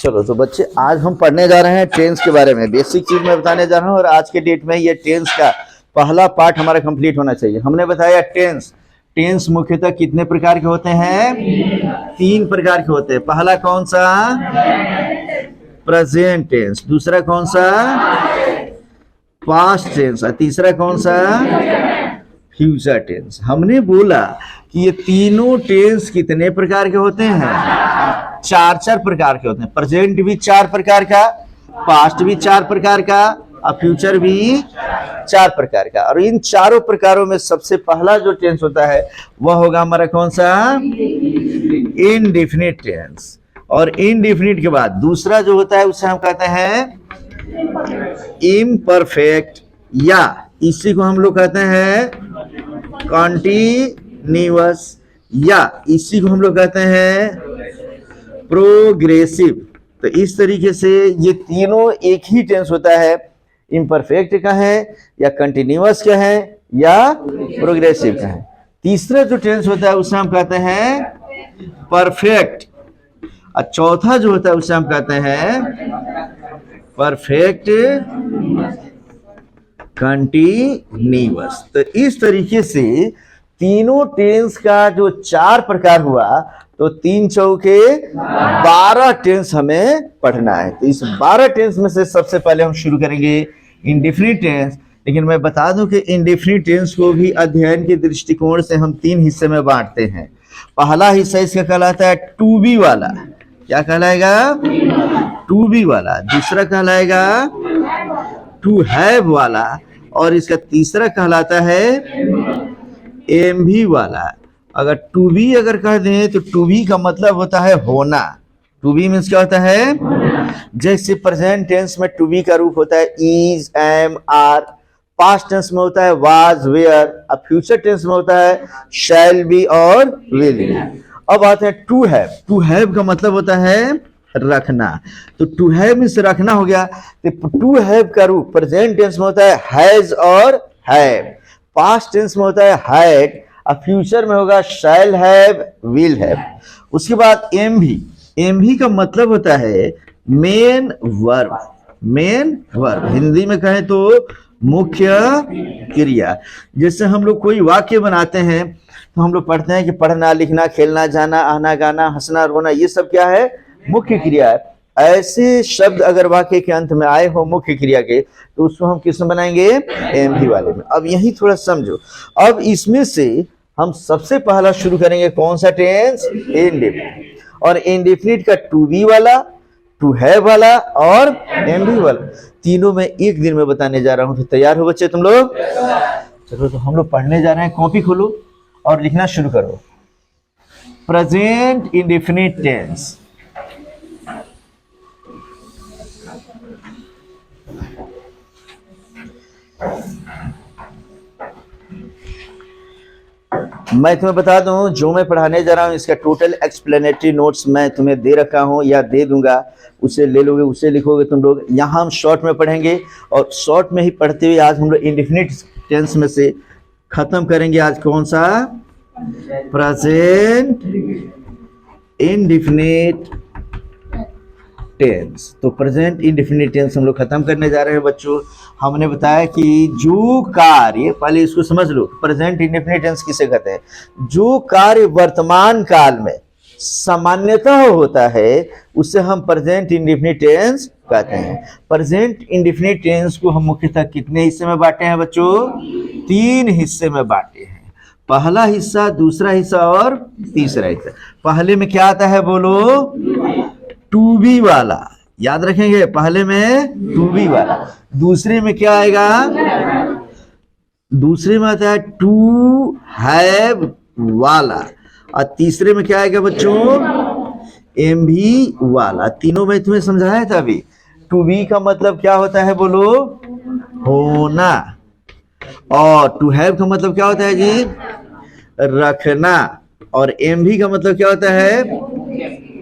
चलो तो बच्चे, आज हम पढ़ने जा रहे हैं टेंस के बारे में। बेसिक चीज मैं बताने जा रहा हूँ और आज के डेट में ये टेंस का पहला पार्ट हमारा कंप्लीट होना चाहिए। हमने बताया टेंस मुख्यतः कितने प्रकार के होते हैं? 3 प्रकार के होते हैं। पहला कौन सा? Present tense. दूसरा कौन सा? Past tense. और तीसरा कौन सा? Future tense. हमने बोला कि ये तीनों टेंस कितने प्रकार के होते हैं? 4 प्रकार के होते हैं। प्रेजेंट भी 4 प्रकार का, पास्ट भी 4 प्रकार का और फ्यूचर भी 4 प्रकार का। और इन चारों प्रकारों में सबसे पहला जो टेंस होता है वह होगा हमारा कौन सा? Indefinite tense. और इनडेफिनिट के बाद दूसरा जो होता है उसे हम कहते हैं इम्परफेक्ट, या इसी को हम लोग कहते हैं कॉन्टिन्यूअस, या इसी को हम लोग कहते हैं प्रोग्रेसिव। तो इस तरीके से ये तीनों एक ही टेंस होता है। इम्परफेक्ट का है या कंटिन्यूअस का है या प्रोग्रेसिव का है। तीसरा जो टेंस होता है उसे हम कहते हैं परफेक्ट, और चौथा जो होता है उसे हम कहते हैं परफेक्ट कंटिन्यूअस। तो इस तरीके से तीनों टेंस का जो 4 प्रकार हुआ, तो 3 चौके 12 टेंस हमें पढ़ना है। तो इस 12 टेंस में से सबसे पहले हम शुरू करेंगे इंडेफिनिट टेंस। लेकिन मैं बता दूं कि इंडेफिनिट टेंस को भी अध्ययन के दृष्टिकोण से हम 3 हिस्से में बांटते हैं। पहला हिस्सा इसका कहलाता है टू बी वाला। क्या कहलाएगा? टू बी वाला। दूसरा कहलाएगा टू हैव वाला, और इसका तीसरा कहलाता है एम भी वाला। अगर टू बी अगर कह दें तो टू बी का मतलब होता है होना। टू बी मीन्स क्या होता है? जैसे प्रेजेंट टेंस में टू बी का रूप होता है is, am, are. Past tense में होता है वाज, वेयर। अब फ्यूचर टेंस में होता है शैल बी और विल बी। अब आते हैं टू हैव। टू हैव का मतलब होता है रखना। तो टू हैव मीन्स रखना हो गया। तो टू हैव का रूप प्रेजेंट टेंस में होता है हैज और हैव। पास्ट टेंस में होता है हैड, और फ्यूचर में होगा शैल हैव, विल हैव। उसके बाद एम भी का मतलब होता है main verb. Main verb Hindi में कहें तो मुख्य क्रिया। जैसे हम लोग कोई वाक्य बनाते हैं तो हम लोग पढ़ते हैं कि पढ़ना, लिखना, खेलना, जाना, आना, गाना, हंसना, रोना, ये सब क्या है? मुख्य क्रिया है। ऐसे शब्द अगर वाक्य के अंत में आए हो मुख्य क्रिया के, तो उसको हम किस में बनाएंगे? एम भी वाले में। अब यही थोड़ा समझो। अब इसमें से हम सबसे पहला शुरू करेंगे कौन सा टेंस? इंडेफिनिट। और इंडेफिनिट का टू बी वाला, टू हैव वाला और एम भी वाला, तीनों में एक दिन में बताने जा रहा हूं। तो तैयार हो बच्चे तुम लोग? चलो तो हम लोग पढ़ने जा रहे हैं। कॉपी खोलो और लिखना शुरू करो। Present indefinite tense. मैं तुम्हें बता दूं, जो मैं पढ़ाने जा रहा हूं इसका टोटल एक्सप्लेनेटरी नोट्स मैं तुम्हें दे रखा हूं या दे दूंगा। उसे ले लोगे, उसे लिखोगे तुम लोग। यहाँ हम शॉर्ट में पढ़ेंगे और शॉर्ट में ही पढ़ते हुए आज हम लोग इंडेफिनिट टेंस में से खत्म करेंगे। आज कौन सा? Present indefinite tense. तो प्रेजेंट इंडेफिनिट टेंस हम लोग खत्म करने जा रहे हैं बच्चों। हमने बताया कि जो कार्य, पहले इसको समझ लो, प्रेजेंट इंडेफिनिट टेंस किसे कहते हैं? जो कार्य वर्तमान काल में सामान्यतः होता है उसे हम प्रेजेंट इंडेफिनिट टेंस कहते हैं। प्रेजेंट इंडेफिनिट टेंस को हम मुख्यतः कितने हिस्से में बांटे हैं बच्चों? 3 हिस्से में बांटे हैं। पहला हिस्सा, दूसरा हिस्सा और तीसरा हिस्सा। पहले में क्या आता है बोलो? टू बी वाला। याद रखेंगे, पहले में टू बी वाला। दूसरे में क्या आएगा? दूसरे में आता है टू हैव वाला। और तीसरे में क्या आएगा बच्चों? एम भी वाला। तीनों में तुम्हें समझाया था अभी। टू बी का मतलब क्या होता है बोलो? होना। और टू हैव का मतलब क्या होता है जी? रखना। और एम भी का मतलब क्या होता है?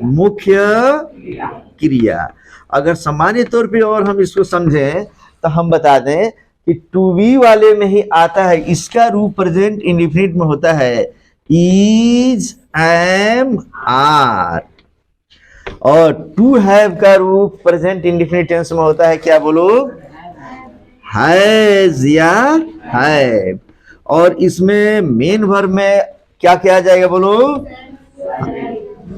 मुख्य क्रिया। अगर सामान्य तौर पे और हम इसको समझें तो हम बता दें कि टू बी वाले में ही आता है। इसका रूप प्रेजेंट इंडेफिनिट में होता है इज, एम, आर। और टू हैव का रूप प्रेजेंट इंडेफिनिट टेंस में होता है, क्या बोलो? हैज या हैव। और इसमें मेन वर्ब में क्या किया जाएगा, बोलो?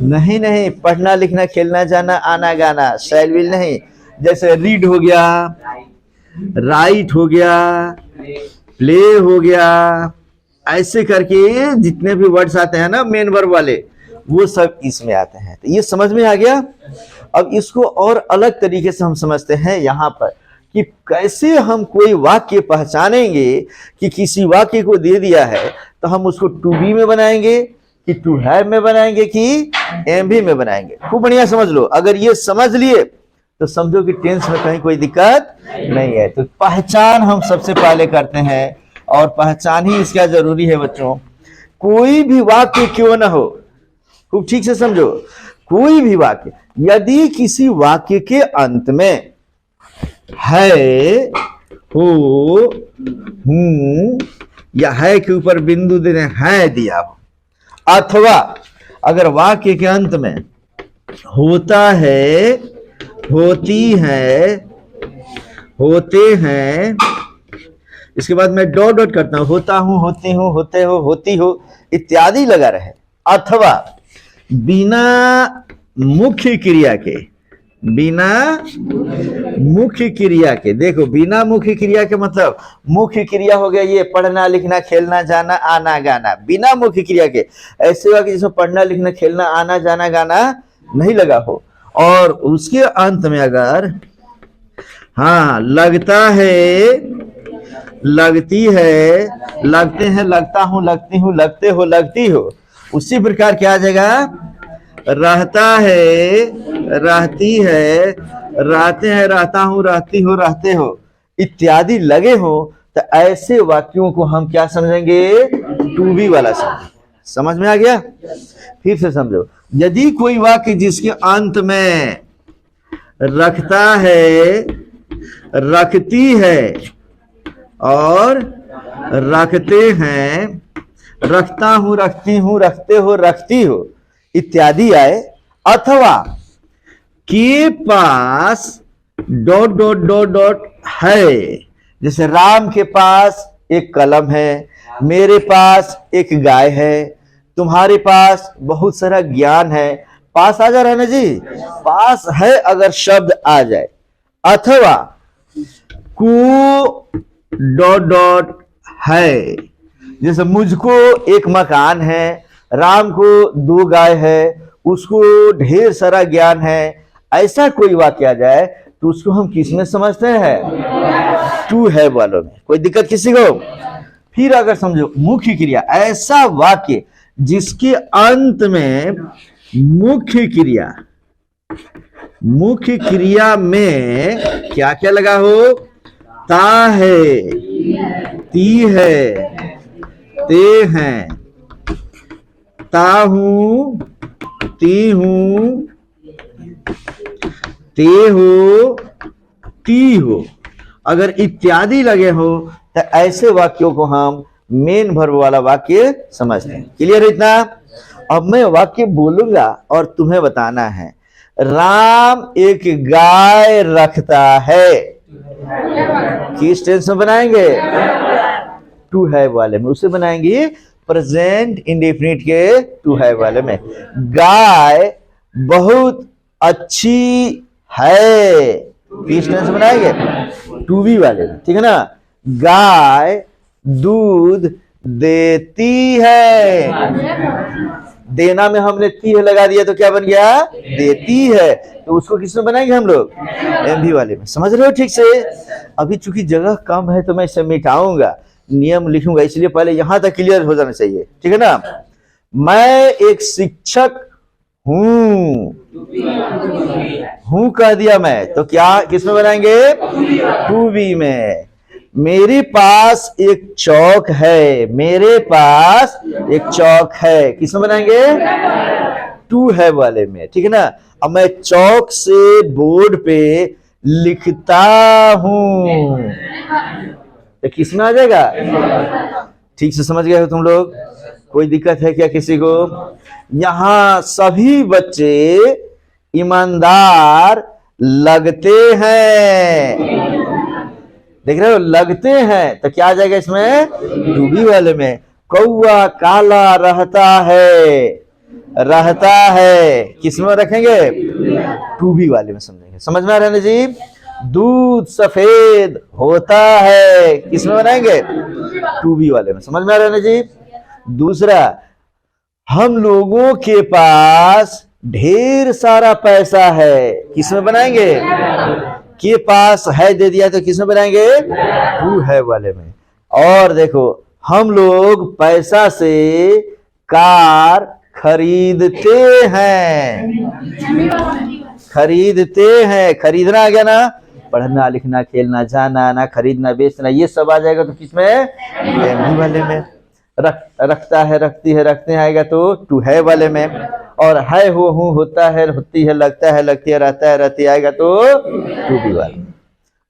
नहीं, पढ़ना लिखना खेलना जाना आना गाना, शैल विल नहीं। जैसे रीड हो गया, राइट हो गया, प्ले हो गया, ऐसे करके जितने भी वर्ड्स आते हैं ना मेन वर्ब वाले, वो सब इसमें आते हैं। तो ये समझ में आ गया। अब इसको और अलग तरीके से हम समझते हैं यहाँ पर कि कैसे हम कोई वाक्य पहचानेंगे कि किसी वाक्य को दे दिया है तो हम उसको टू बी में बनाएंगे कि टू हैव में बनाएंगे कि एम भी में बनाएंगे। खूब बढ़िया समझ लो। अगर ये समझ लिए तो समझो कि टेंस में कहीं कोई दिक्कत नहीं है। तो पहचान हम सबसे पहले करते हैं, और पहचान ही इसका जरूरी है बच्चों। कोई भी वाक्य क्यों ना हो, खूब ठीक से समझो, कोई भी वाक्य यदि किसी वाक्य के अंत में है, हो, हूं या है के ऊपर बिंदु देने है दिया हो, अथवा अगर वाक्य के अंत में होता है, होती है, होते हैं, इसके बाद मैं डॉट डॉट करता हूं, होता हूं, होती हूं, होते हो, होती हो इत्यादि लगा रहे, अथवा बिना मुख्य क्रिया के, बिना मुख्य क्रिया के, देखो बिना मुख्य क्रिया के मतलब मुख्य क्रिया हो गया ये पढ़ना लिखना खेलना जाना आना गाना, बिना मुख्य क्रिया के। ऐसे हुआ कि जिसमें पढ़ना लिखना खेलना आना जाना गाना नहीं लगा हो, और उसके अंत में अगर हाँ लगता है, लगती है, लगते हैं, लगता हूं, लगती हूं, लगते हो, लगती हो, उसी प्रकार क्या आ जाएगा? रहता है, रहती है, रहते हैं, रहता हूं, रहती हो, रहते हो इत्यादि लगे हो, तो ऐसे वाक्यों को हम क्या समझेंगे? टू बी वाला समझेंगे। समझ में आ गया? फिर से समझो, यदि कोई वाक्य जिसके अंत में रखता है, रखती है और रखते हैं, रखता हूं, रखती हूं, रखते हो, रखती हो इत्यादि आए, अथवा के पास डॉट डॉट डॉट डॉट है, जैसे राम के पास एक कलम है, मेरे पास एक गाय है, तुम्हारे पास बहुत सारा ज्ञान है, पास आ जा रहा है ना जी, पास है अगर शब्द आ जाए, अथवा को डॉट डॉट है, जैसे मुझको एक मकान है, राम को 2 गाय है, उसको ढेर सारा ज्ञान है, ऐसा कोई वाक्य आ जाए तो उसको हम किस में समझते हैं? टू है वालों में। कोई दिक्कत किसी को? फिर अगर समझो मुख्य क्रिया, ऐसा वाक्य जिसके अंत में मुख्य क्रिया, मुख्य क्रिया में क्या क्या लगा हो? ता है, ती है, ते हैं, ता हूं, ती हूं, ते हो, ती हो, अगर इत्यादि लगे हो तो ऐसे वाक्यों को हम मेन वर्ब वाला वाक्य समझते हैं। क्लियर है इतना? अब मैं वाक्य बोलूंगा और तुम्हें बताना है। राम एक गाय रखता है, किस टेंस में बनाएंगे? टू है वाले में। उसे बनाएंगे प्रेजेंट इंडेफिनिट के टू है वाले में। गाय बहुत अच्छी है, किस टेंस में बनाएंगे? टू बी वाले में, ठीक है ना? गाय दूध देती है, देना में हमने ती है लगा दिया तो क्या बन गया? देती है। तो उसको किस में बनाएंगे हम लोग? एम भी वाले में। समझ रहे हो ठीक से? अभी चूंकि जगह कम है तो मैं इसे मिटाऊंगा, नियम लिखूंगा, इसलिए पहले यहां तक क्लियर हो जाना चाहिए, ठीक है ना? मैं एक शिक्षक हूं, हूं कह दिया मैं तो क्या किस में बनाएंगे? टू बी में। मेरे पास एक चौक है, मेरे पास एक चौक है, किस में बनाएंगे? टू है वाले में, ठीक है ना? अब मैं चौक से बोर्ड पे लिखता हूं तो किस में आ जाएगा? ठीक से समझ गए हो तुम लोग? कोई दिक्कत है क्या किसी को? यहाँ सभी बच्चे ईमानदार लगते हैं, देख रहे हो, लगते हैं, तो क्या आ जाएगा इसमें? टू बी वाले में। कौआ काला रहता है, रहता है किसमें रखेंगे? टू बी वाले में समझेंगे। समझ में आ रहा है ना जी? दूध सफेद होता है किसमें बनाएंगे? टू बी वाले में। समझ में आ रहा है ना जी? दूसरा, हम लोगों के पास ढेर सारा पैसा है किसमें बनाएंगे? के पास है दे दिया तो किसमें बनाएंगे? टू है वाले में। और देखो, हम लोग पैसा से कार खरीदते हैं, खरीदते हैं, खरीदना आ गया ना? पढ़ना लिखना खेलना जाना ना, खरीदना बेचना, ये सब आ जाएगा तो किसमें? एमवी वाले में। रखता है रखती है रखते हैं आएगा तो टू है वाले में। और है हो हूं होता है होती है लगता है लगती है रहता है रहती आएगा तो टू बी वाले में।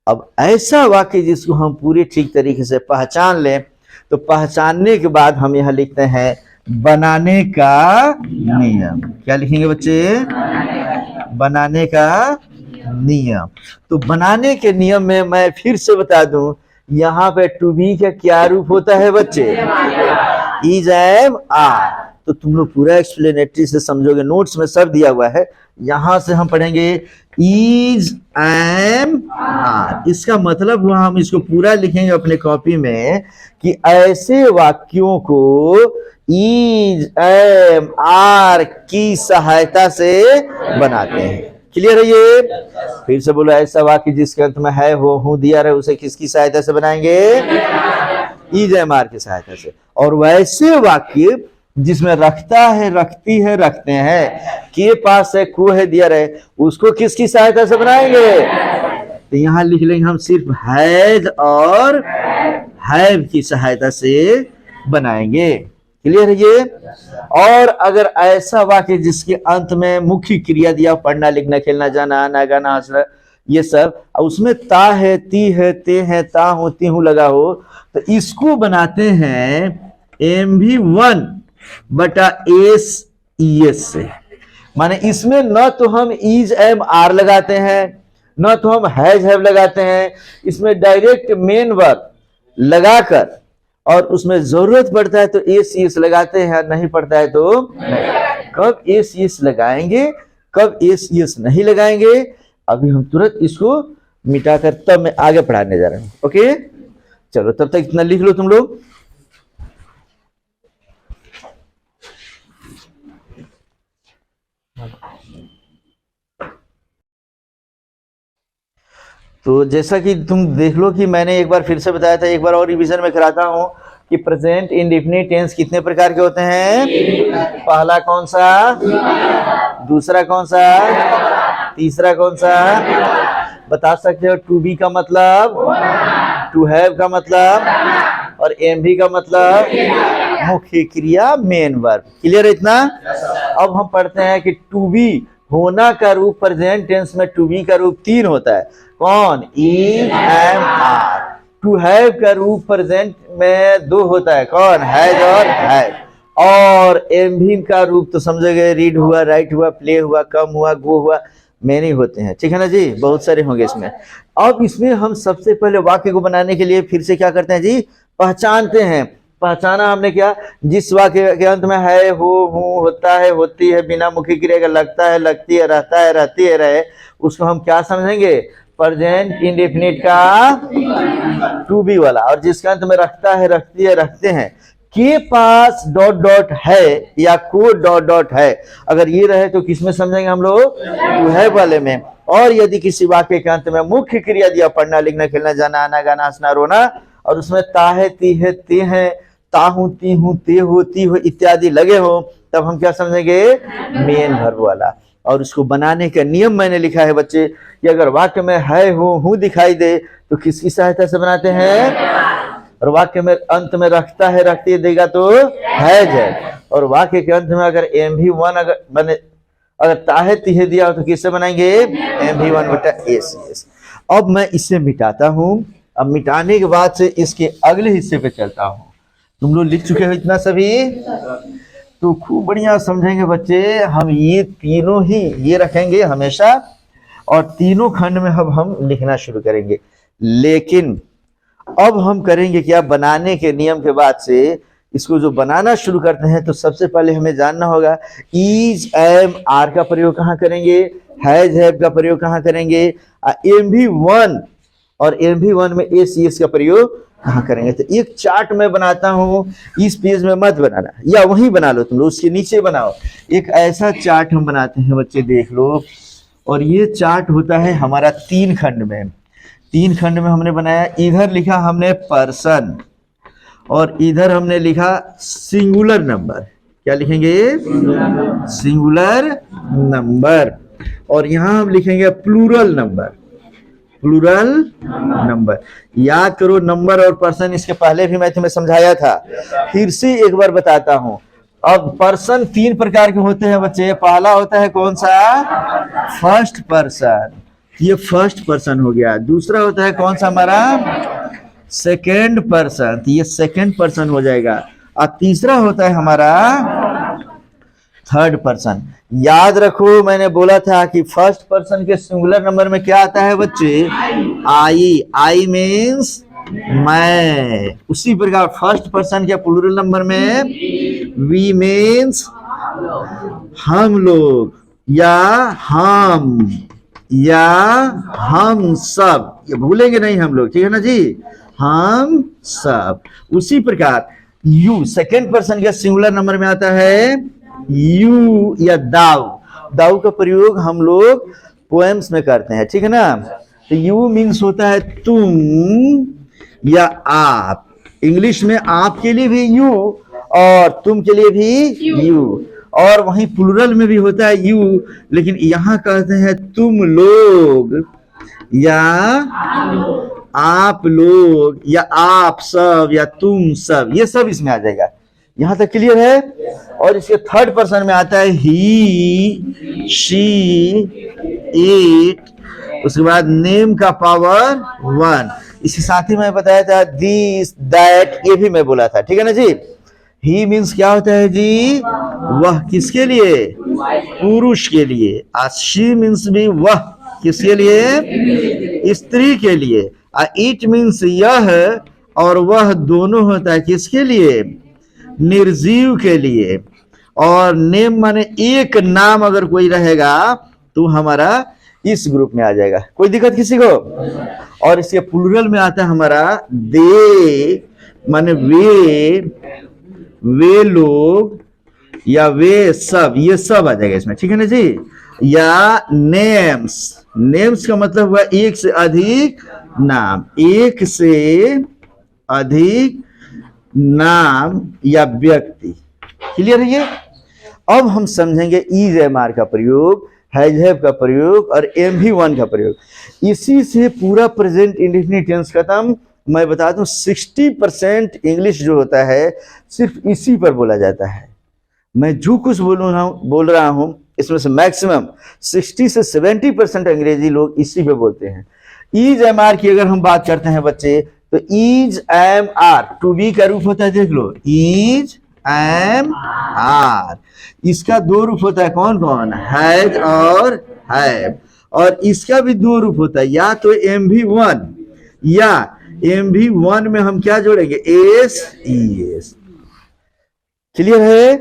अब ऐसा वाक्य जिसको हम पूरी ठीक तरीके से पहचान लें, तो पहचानने के बाद हम यहाँ लिखते हैं बनाने का नियम। क्या लिखेंगे बच्चे? बनाने का नियम। तो बनाने के नियम में मैं फिर से बता दूं, यहाँ पे टू बी का क्या रूप होता है बच्चे? Is am are. तो तुम लोग पूरा एक्सप्लेनेटरी से समझोगे, नोट्स में सब दिया हुआ है। यहां से हम पढ़ेंगे इज एम आर। इसका मतलब हुआ, हम इसको पूरा लिखेंगे अपने कॉपी में कि ऐसे वाक्यों को इज एम आर की सहायता से बनाते हैं। क्लियर है ये? फिर से बोलो, ऐसा वाक्य जिसके अंत में है हो हूं दिया रहे उसे किसकी सहायता से बनाएंगे? इज एम आर की सहायता से। और वैसे वाक्य जिसमें रखता है रखती है रखते हैं, के पास है को है दिया रहे, उसको किसकी सहायता से बनाएंगे? तो यहां लिख लेंगे हम सिर्फ हैज और हैव की सहायता से बनाएंगे। क्लियर है ये? और अगर ऐसा वाक्य जिसके अंत में मुख्य क्रिया दिया, पढ़ना लिखना खेलना जाना आना गाना हंसना ये सब, उसमें ता है ती है ते है ता हूं ती हूं लगा हो, तो इसको बनाते हैं MV1 बटा एस ES से। माने इसमें न तो हम इज एम आर लगाते हैं, न तो हम हैज हैव लगाते हैं, इसमें डायरेक्ट मेन वर्ब लगाकर, और उसमें जरूरत पड़ता है तो एस ES लगाते हैं, नहीं पड़ता है तो नहीं। कब एस ES लगाएंगे, कब एस ES नहीं लगाएंगे, अभी हम तुरंत इसको मिटाकर तब मैं आगे पढ़ाने जा रहा हूं। ओके, चलो तब तक इतना लिख लो तुम लोग। तो जैसा कि तुम देख लो कि मैंने एक बार फिर से बताया था, एक बार और रिवीजन में कराता हूं कि प्रेजेंट इंडेफिनिट टेंस कितने प्रकार के होते हैं? पहला कौन सा, दूसरा कौन सा, तीसरा कौन सा? बता सकते हो? टू बी का मतलब, टू हैव का मतलब, और एमवी का मतलब मुख्य क्रिया मेन वर्ब। क्लियर है इतना? अब हम पढ़ते हैं कि टू बी होना का रूप प्रेजेंट टेंस में टू बी का रूप 3 होता है। कौन? Is am are. To have का रूप प्रेजेंट में 2 होता है। कौन? हैज और हैव। और एमवी का रूप तो समझोगे, रीड हुआ, राइट हुआ, प्ले हुआ, कम हुआ, गो हुआ, मैनी होते हैं। ठीक है ना जी? बहुत सारे होंगे इसमें। अब इसमें हम सबसे पहले वाक्य को बनाने के लिए फिर से क्या करते हैं जी? पहचानते हैं। पहचाना हमने क्या? जिस वाक्य के अंत में है हो हूं होता है होती है बिना मुख्य क्रिया का, लगता है लगती है रहता है रहती है रहे, उसको हम क्या समझेंगे? प्रेजेंट इंडेफिनिट का टू बी वाला। और जिसके अंत में रखता है रखती है रखते हैं, के पास डॉट डॉट है या को डॉट डॉट है, अगर ये रहे तो किसमें समझेंगे हम लोग? टू है वाले में। और यदि किसी वाक्य के अंत में मुख्य क्रिया दिया, पढ़ना लिखना खेलना जाना आना गाना हंसना रोना, और उसमें ता है ती है ते है ता हूं ती हूं ते हो ती हो इत्यादि लगे हो, तब हम क्या समझेंगे? मेन वर्ब वाला। और उसको बनाने का नियम मैंने लिखा है बच्चे कि अगर वाक्य में है हो हूं दिखाई दे तो किसकी सहायता से बनाते हैं? और वाक्य में अंत में रखता है रखती देगा तो हैज है। और वाक्य के अंत में अगर MV1 अगर बने, अगर ताहे तीहे दिया हो तो किससे बनाएंगे? MV1 बटा एस। अब मैं इसे मिटाता हूं। अब मिटाने के बाद से इसके अगले हिस्से पे चलता हूं। तुम लोग लिख चुके हो इतना सभी? तो खूब बढ़िया समझेंगे बच्चे। हम ये तीनों ही ये रखेंगे हमेशा, और तीनों खंड में अब हम लिखना शुरू करेंगे। लेकिन अब हम करेंगे क्या, बनाने के नियम के बाद से इसको जो बनाना शुरू करते हैं तो सबसे पहले हमें जानना होगा इज, एम, आर का प्रयोग कहाँ करेंगे, हैज, हैव का प्रयोग कहाँ करेंगे, MV1 और MV1 में ACS का प्रयोग कहाँ करेंगे। तो एक चार्ट मैं बनाता हूँ, इस पेज में मत बनाना, या वहीं बना लो तुम लोग, उसके नीचे बनाओ। एक ऐसा चार्ट हम बनाते हैं बच्चे, देख लो। और ये चार्ट होता है हमारा 3 खंड में। 3 खंड में हमने बनाया। इधर लिखा हमने पर्सन, और इधर हमने लिखा सिंगुलर नंबर। क्या लिखेंगे? Singular number. और यहां हम लिखेंगे प्लूरल नंबर। Plural number. याद करो, नंबर और पर्सन इसके पहले भी मैं तुम्हें समझाया था, फिर से एक बार बताता हूं। अब पर्सन 3 प्रकार के होते हैं बच्चे। पहला होता है कौन सा? फर्स्ट पर्सन, ये फर्स्ट पर्सन हो गया। दूसरा होता है कौन सा हमारा? सेकेंड पर्सन, तो ये सेकेंड पर्सन हो जाएगा। और तीसरा होता है हमारा थर्ड पर्सन। याद रखो, मैंने बोला था कि फर्स्ट पर्सन के सिंगुलर नंबर में क्या आता है बच्चे? आई। आई मीन्स मैं। उसी प्रकार फर्स्ट पर्सन के प्लूरल नंबर में वी मीन्स हम लोग, या हम, या हम सब। ये भूलेंगे नहीं हम लोग, ठीक है ना जी? हम सब। उसी प्रकार यू सेकेंड पर्सन के सिंगुलर नंबर में आता है यू या दाऊ। दाऊ का प्रयोग हम लोग पोएम्स में करते हैं, ठीक है ना? तो यू मीन्स होता है तुम या आप। इंग्लिश में आप के लिए भी यू और तुम के लिए भी यू, और वहीं प्लूरल में भी होता है यू, लेकिन यहां कहते हैं तुम लोग या आप लोग या आप सब या तुम सब, ये सब इसमें आ जाएगा। यहां तक क्लियर है? और इसके थर्ड पर्सन में आता है ही, शी, इट। उसके बाद नेम का पावर 1। इसके साथ ही मैं बताया था दिस, दैट, ये भी मैं बोला था, ठीक है ना जी? ही मीन्स क्या होता है जी? वह। किसके लिए? पुरुष के लिए। शी मीन्स भी वह। किसके लिए? स्त्री के लिए। इट मीन्स यह और वह दोनों होता है किसके लिए? निर्जीव के लिए। और नेम माने एक नाम अगर कोई रहेगा तो हमारा इस ग्रुप में आ जाएगा। कोई दिक्कत किसी को? और इसके प्लूरल में आता है हमारा दे, माने वे लोग या वे सब, ये सब आ जाएगा इसमें, ठीक है ना जी? या नेम्स, नेम्स का मतलब हुआ एक से अधिक नाम। एक से अधिक नाम या व्यक्ति। क्लियर है ये? अब हम समझेंगे इज, एम, आर का प्रयोग, हैज, हैव का प्रयोग और MV1 का प्रयोग। इसी से पूरा प्रेजेंट इंडेफिनिट टेंस खत्म। मैं बता दूं 60% इंग्लिश जो होता है सिर्फ इसी पर बोला जाता है। मैं जो कुछ बोल रहा हूं इसमें से मैक्सिमम 60 से 70% अंग्रेजी लोग इसी पे बोलते हैं। इज, एम, आर की अगर हम बात करते हैं बच्चे, तो is, am, are to be का रूप होता है, देख लो, इज, एम, आर। इसका 2 रूप होता है, कौन कौन? हैज और हैव। और इसका भी 2 रूप होता है, या तो MV1 या MV1 में हम क्या जोड़ेंगे? S, ES। क्लियर है?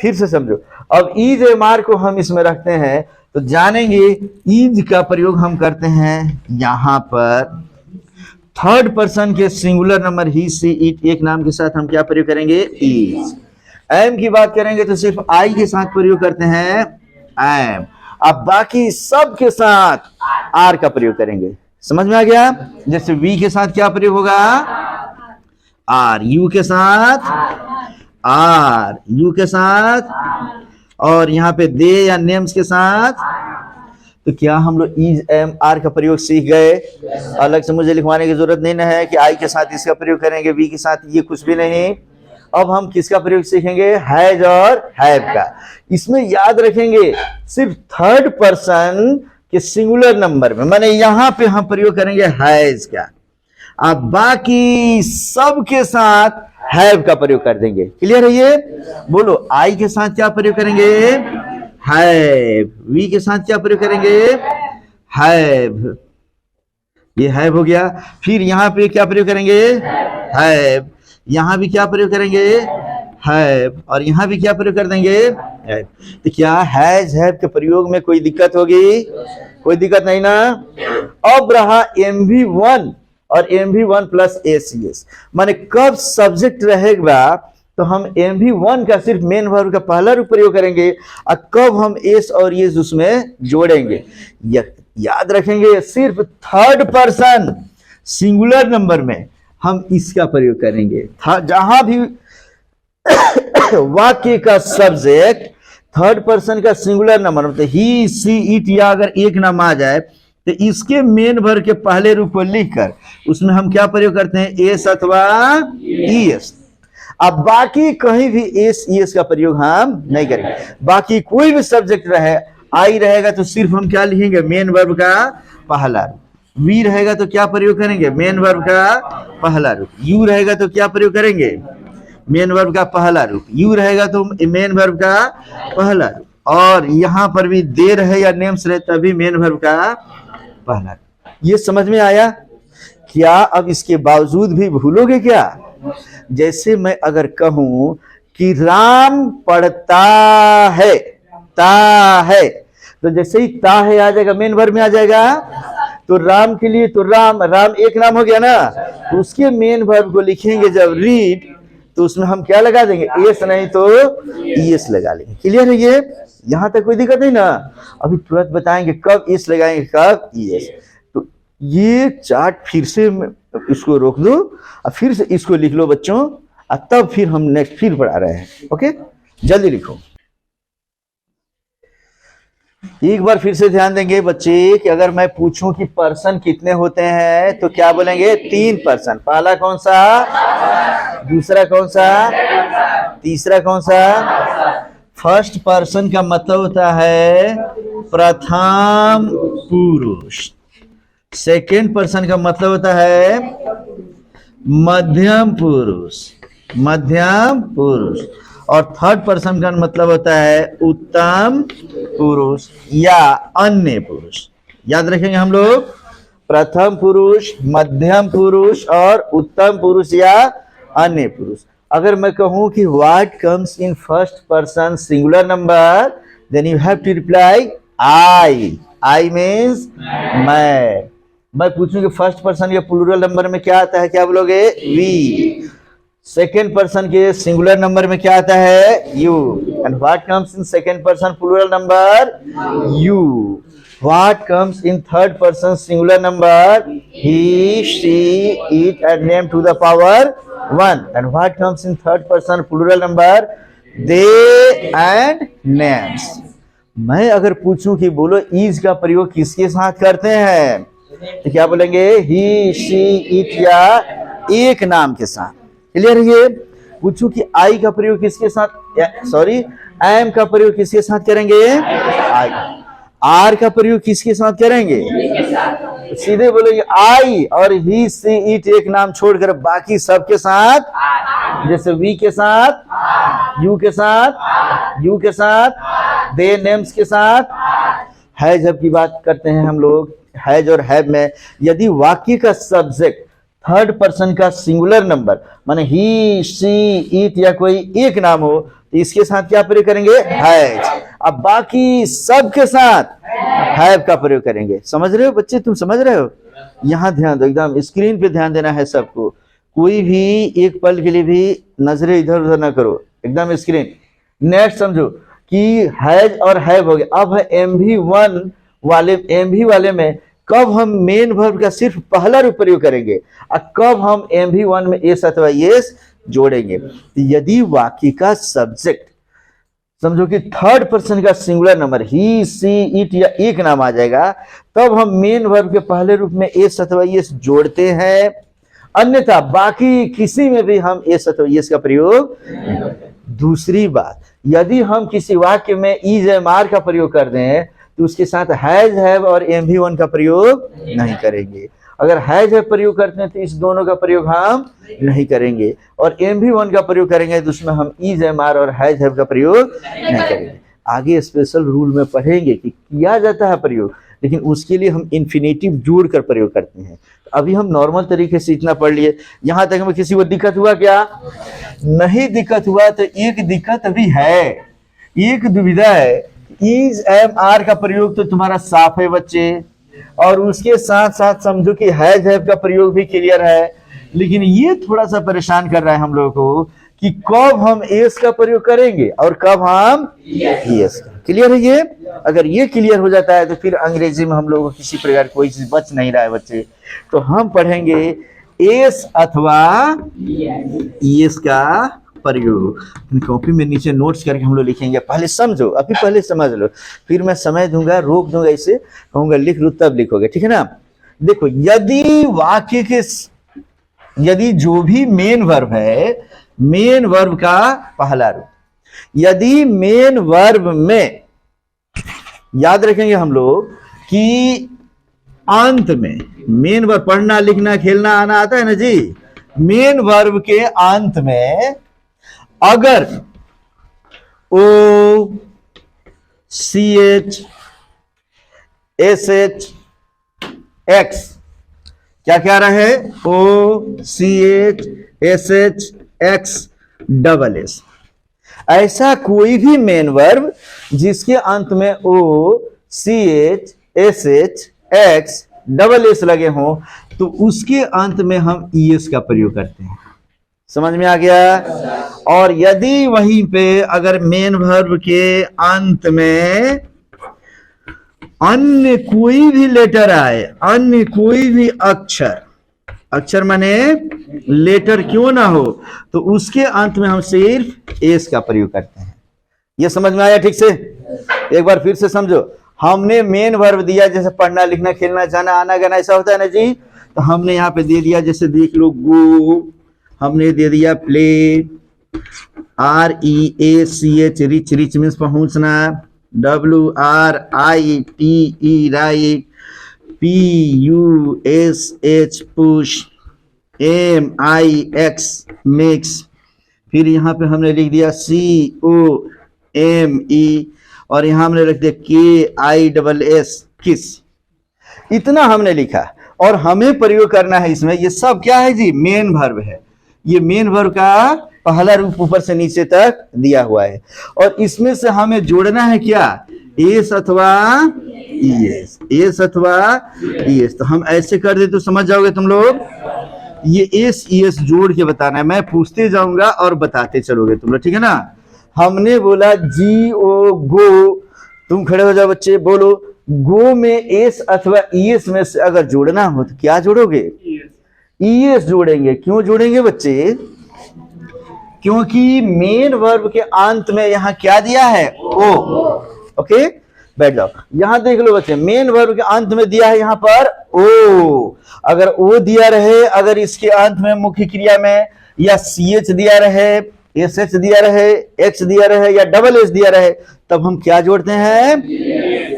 फिर से समझो। अब इज, एम, आर को हम इसमें रखते हैं तो जानेंगे इज का प्रयोग हम करते हैं यहां पर थर्ड पर्सन के singular number he, she, it, एक नाम के साथ हम क्या प्रयोग करेंगे? इज। एम की बात करेंगे तो सिर्फ आई के साथ प्रयोग करते हैं एम। अब बाकी सब के साथ आर का प्रयोग करेंगे। समझ में आ गया? जैसे वी के साथ क्या प्रयोग होगा? आर। यू के साथ आर, यू के साथ, और यहाँ पे दे या नेम्स के साथ। तो क्या हम लोग इज, एम, आर का प्रयोग सीख गए? अलग से मुझे लिखवाने की जरूरत नहीं है कि आई के साथ इसका प्रयोग करेंगे, वी के साथ ये कुछ भी नहीं। अब हम किसका प्रयोग सीखेंगे? हैज और हैव का। इसमें याद रखेंगे सिर्फ थर्ड पर्सन के सिंगुलर नंबर में, माने यहां पे हम प्रयोग करेंगे हैज का। अब बाकी सब के साथ हैव का प्रयोग कर देंगे। क्लियर है ये? बोलो, आई के साथ क्या प्रयोग करेंगे? हैव। वी के साथ क्या प्रयोग करेंगे? हैव। ये हैव हो गया। फिर यहाँ पे क्या प्रयोग करेंगे? हैव। यहाँ भी क्या प्रयोग करेंगे? हैव। और यहाँ भी क्या प्रयोग कर देंगे? हैव। तो क्या हैज हैव के प्रयोग में कोई दिक्कत होगी? कोई दिक्कत नहीं ना। अब रहा MV1 और MV1 प्लस ACS, माने कब सब्जेक्ट रहेगा तो हम MV1 का सिर्फ मेन वर्ब का पहला रूप प्रयोग करेंगे और कब हम एस और ये उसमें जोड़ेंगे। याद रखेंगे, सिर्फ थर्ड पर्सन सिंगुलर नंबर में हम इसका प्रयोग करेंगे। जहां भी वाक्य का सब्जेक्ट थर्ड पर्सन का सिंगुलर नंबर मतलब ही, सी, इट या अगर एक नाम आ जाए तो इसके मेन वर्ब के पहले रूप को लिखकर उसमें हम क्या प्रयोग करते हैं? एस अथवा ईएस। अब बाकी कहीं भी एस ईएस का प्रयोग हम नहीं करेंगे। बाकी कोई भी सब्जेक्ट रहे, आई रहेगा तो सिर्फ हम क्या लिखेंगे? मेन वर्ब का पहला रूप। वी रहेगा तो क्या प्रयोग करेंगे? मेन वर्ब का पहला रूप। यू रहेगा तो क्या प्रयोग करेंगे? मेन वर्ब का पहला रूप। यू रहेगा तो मेन वर्ब का पहला रूप। और यहां पर भी दे रहे या नेम्स रहे तभी मेन वर्ब का पहला रूप। ये समझ में आया क्या? अब इसके बावजूद भी भूलोगे क्या? जैसे मैं अगर कहूं कि राम पढ़ता है, ता है, तो जैसे ही ता है आ जाएगा, मेन वर्ब में आ जाएगा। तो राम के लिए तो राम एक नाम हो गया ना, तो उसके मेन वर्ब को लिखेंगे जब रीड, तो उसमें हम क्या लगा देंगे? एस नहीं तो ईएस लगा लेंगे। क्लियर है ये? यहां तक कोई दिक्कत नहीं ना। अभी तुरंत बताएंगे कब एस लगाएंगे, कब ईएस। तो ये चार्ट फिर से इसको रोक दो और फिर से इसको लिख लो बच्चों, और तब फिर हम नेक्स्ट फिर पढ़ा रहे हैं। ओके, जल्दी लिखो। एक बार फिर से ध्यान देंगे बच्चे कि अगर मैं पूछूं कि पर्सन कितने होते हैं तो क्या बोलेंगे? 3 पर्सन। पहला कौन सा? दूसरा कौन सा? तीसरा कौन सा? फर्स्ट पर्सन का मतलब होता है प्रथम पुरुष। सेकेंड पर्सन का मतलब होता है मध्यम पुरुष, मध्यम पुरुष। और थर्ड पर्सन का मतलब होता है उत्तम पुरुष या अन्य पुरुष। याद रखेंगे हम लोग, प्रथम पुरुष, मध्यम पुरुष और उत्तम पुरुष या अन्य पुरुष। अगर मैं कहूं कि what comes in first person singular number, then you have to reply I. I means मैं पूछूं कि फर्स्ट पर्सन के प्लूरल नंबर में क्या आता है, क्या बोलोगे? वी। सेकेंड पर्सन के सिंगुलर नंबर में क्या आता है? You. And what comes in second person plural number? You. What comes in third person singular number? He, she, it and name to the power 1। And what comes in third person plural number? They and names. मैं अगर पूछूं कि बोलो is का प्रयोग किसके साथ करते हैं, तो क्या बोलेंगे? ही, शी, इट या एक नाम के साथ। क्लियर है ये? पूछूं कि आई का प्रयोग किसके साथ, सॉरी एम का प्रयोग किसके साथ करेंगे? आई। आर का प्रयोग किसके साथ करेंगे? तो सीधे बोलेंगे आई। और ही, सी, इट एक नाम छोड़कर बाकी सबके साथ, जैसे वी के साथ, यू के साथ, यू के साथ, दे नेम्स के साथ। हैज हैव की बात करते हैं हम लोग। हैज और हैव में यदि वाक्य का सब्जेक्ट थर्ड पर्सन का सिंगुलर नंबर माने ही, शी, इट या कोई एक नाम हो तो इसके साथ क्या प्रयोग करेंगे? हैज। अब बाकी सब के साथ हैव का प्रयोग करेंगे। समझ रहे हो बच्चे? तुम समझ रहे हो? यहां ध्यान दो, एकदम स्क्रीन पे ध्यान देना है सबको। कोई भी एक पल के लिए भी नजरें इधर उधर ना करो, एकदम स्क्रीन। नेक्स्ट समझो कि हैज और हैव हो गया। अब है एमवी वाले में कब हम मेन वर्ब का सिर्फ पहला रूप प्रयोग करेंगे और कब हम MV1 में एस अथवा एस जोड़ेंगे। तो यदि वाक्य का सब्जेक्ट समझो कि थर्ड पर्सन का singular number he, she, it या एक नाम आ जाएगा, तब हम मेन वर्ब के पहले रूप में एस अथवा एस जोड़ते हैं। अन्यथा बाकी किसी में भी हम एस अथवा एस का प्रयोग। दूसरी बात, यदि हम किसी वाक्य में इज एम आर का प्रयोग कर दें तो उसके साथ हैज, हैव और MV1 का प्रयोग नहीं करेंगे। अगर हैज हैव प्रयोग करते हैं तो इस दोनों का प्रयोग हम नहीं करेंगे, और MV1 का प्रयोग करेंगे तो उसमें हम इज एम आर और हैज हैव का प्रयोग नहीं करेंगे। आगे स्पेशल रूल में पढ़ेंगे कि किया जाता है प्रयोग, लेकिन उसके लिए हम इन्फिनेटिव जोड़कर प्रयोग करते हैं। तो अभी हम नॉर्मल तरीके से इतना पढ़ लिए। यहाँ तक में किसी को दिक्कत हुआ क्या? नहीं दिक्कत हुआ तो एक दिक्कत अभी है, एक दुविधा है। इज एम आर का प्रयोग तो तुम्हारा साफ है बच्चे, और उसके साथ साथ समझो कि हैज हैव का प्रयोग भी क्लियर है, लेकिन ये थोड़ा सा परेशान कर रहा है हम लोगों को कि कब हम एस का प्रयोग करेंगे और कब हम एस का। क्लियर है ये? अगर ये क्लियर हो जाता है तो फिर अंग्रेजी में हम लोगों को किसी प्रकार कोई चीज बच नहीं रहा है बच्चे। तो हम पढ़ेंगे एस अथवा एस का प्रयोग। कॉपी में नीचे नोट्स करके हम लोग लिखेंगे। पहले समझो, अभी पहले समझ लो, फिर मैं समय दूंगा, रोक दूंगा, इसे कहूंगा लिख लो तब लिखोगे, ठीक है ना? देखो, यदि वाक्य के यदि जो भी मेन वर्ब है, मेन वर्ब का पहला रूप, यदि मेन वर्ब में याद रखेंगे हम लोग कि अंत में मेन वर्ब, पढ़ना लिखना खेलना आना आता है ना जी, मेन वर्ब के अंत में अगर O C H S H X क्या क्या रहे, O C H S H X double S, ऐसा कोई भी मेन वर्ब जिसके अंत में O C H S H X double S लगे हों, तो उसके अंत में हम ईएस का प्रयोग करते हैं। समझ में आ गया? और यदि वहीं पे अगर मेन वर्ब के अंत में अन्य कोई भी लेटर आए, अन्य कोई भी अक्षर, अक्षर माने लेटर क्यों ना हो, तो उसके अंत में हम सिर्फ एस का प्रयोग करते हैं। ये समझ में आया ठीक से? एक बार फिर से समझो। हमने मेन वर्ब दिया, जैसे पढ़ना लिखना खेलना जाना आना गाना, ऐसा होता है ना जी, तो हमने यहाँ पे दे दिया, जैसे देख लो गो, हमने दे दिया play, REACH rich, rich means पहुंचना, WRITE right, PUSH push, MIX mix, फिर यहाँ पे हमने लिख दिया COME, और यहाँ हमने रख दिया KISS किस। इतना हमने लिखा, और हमें प्रयोग करना है इसमें। ये सब क्या है जी? मेन वर्ब है। ये मेन वर्ब का पहला रूप ऊपर से नीचे तक दिया हुआ है, और इसमें से हमें जोड़ना है क्या? एस अथवा ईएस, एस अथवा ईएस। तो हम ऐसे कर दे तो समझ जाओगे तुम लोग। ये एस ईएस जोड़ के बताना है, मैं पूछते जाऊंगा और बताते चलोगे तुम लोग, ठीक है ना? हमने बोला GO गो, तुम खड़े हो जाओ बच्चे, बोलो गो में एस अथवा ईएस में से अगर जोड़ना हो तो क्या जोड़ोगे? ईएस जोड़ेंगे। क्यों जोड़ेंगे बच्चे? क्योंकि मेन वर्ब के अंत में यहां क्या दिया है? ओ। ओके, बैठ जाओ। यहां देख लो बच्चे, मेन वर्ब के अंत में दिया है यहां पर ओ। अगर ओ दिया रहे, अगर इसके अंत में मुख्य क्रिया में या CH दिया रहे, SH दिया रहे, X दिया रहे, या डबल एस दिया रहे, तब हम क्या जोड़ते हैं?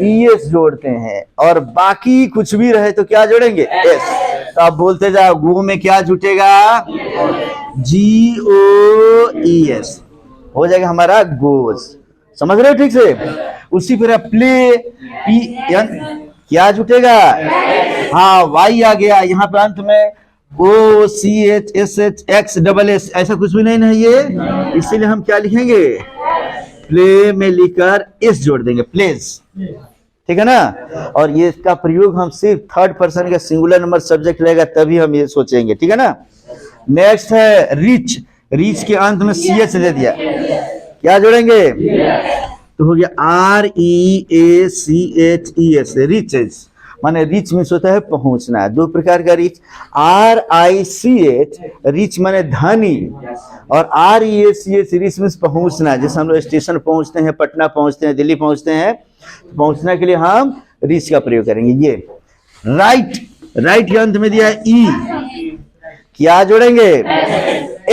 ES जोड़ते हैं। और बाकी कुछ भी रहे तो क्या जोड़ेंगे? S। तो आप बोलते जाओ, गो में क्या जुटेगा? GOES हो जाएगा हमारा गोज। समझ रहे हो ठीक से? उसी तरह प्ले, PN क्या जुटेगा? हाँ, Y आ गया यहाँ पे अंत में, OCHSH डबल एस, ऐसा कुछ भी नहीं है ये, इसीलिए हम क्या लिखेंगे? प्ले में लिखकर एस जोड़ देंगे, प्लेस, ठीक है ना? और ये इसका प्रयोग हम सिर्फ थर्ड पर्सन का सिंगुलर नंबर सब्जेक्ट रहेगा तभी हम ये सोचेंगे, ठीक है ना? नेक्स्ट है रिच, रिच के अंत में CH दे दिया, क्या जोड़ेंगे? तो हो गया REACHES, रिचेस, माने रिच मीन्स होता है पहुंचना। दो प्रकार का रिच, RICH रिच माने धनी, और REACH रिच मीन्स पहुंचना। जैसे हम लोग स्टेशन पहुंचते हैं, पटना पहुंचते हैं, दिल्ली पहुंचते हैं, पहुंचने के लिए हम रिच का प्रयोग करेंगे। ये राइट, राइट के अंत में दिया है E, क्या जोड़ेंगे?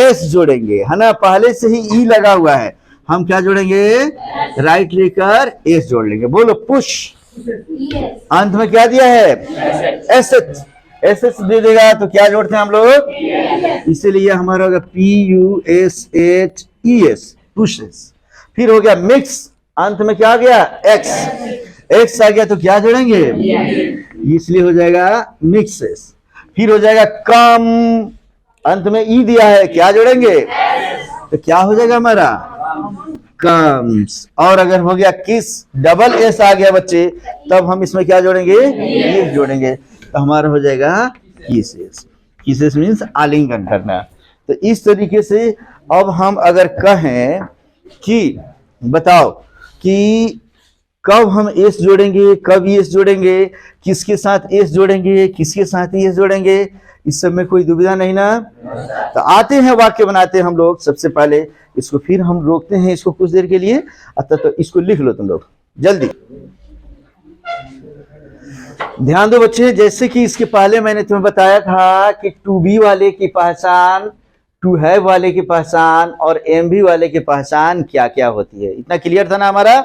S जोड़ेंगे, है ना? पहले से ही E लगा हुआ है, हम क्या जोड़ेंगे? राइट लेकर S जोड़ लेंगे। बोलो पुश, अंत में क्या दिया है? SH, एस एस दे देगा तो क्या जोड़ते हैं हम लोग, इसीलिए हमारा होगा PUSHES, पुशेस। फिर हो गया मिक्स, अंत में क्या आ गया, एक्स, एक्स आ गया तो क्या जोड़ेंगे, इसलिए हो जाएगा मिक्सेस। फिर हो जाएगा कम, अंत में ई दिया है, क्या जोड़ेंगे, तो क्या हो जाएगा हमारा कम्स। और अगर हो गया किस, डबल एस आ गया बच्चे, तब हम इसमें क्या जोड़ेंगे, ये जोड़ेंगे, तो हमारा हो जाएगा किसेस। किसेस मीन्स आलिंगन करना। तो इस तरीके से अब हम अगर कहें कि बताओ कि कब हम एस जोड़ेंगे, कब एस जोड़ेंगे, किसके साथ एस जोड़ेंगे, किसके साथ एस जोड़ेंगे, इस सब में कोई दुविधा नहीं ना। तो आते हैं वाक्य बनाते हैं हम लोग। सबसे पहले इसको फिर हम रोकते हैं इसको कुछ देर के लिए, तो इसको लिख लो तुम लोग जल्दी। ध्यान दो बच्चे, जैसे कि इसके पहले मैंने तुम्हें बताया था कि टू बी वाले की पहचान, टू हैव वाले की पहचान और एम बी वाले की पहचान क्या क्या होती है। इतना क्लियर था ना हमारा।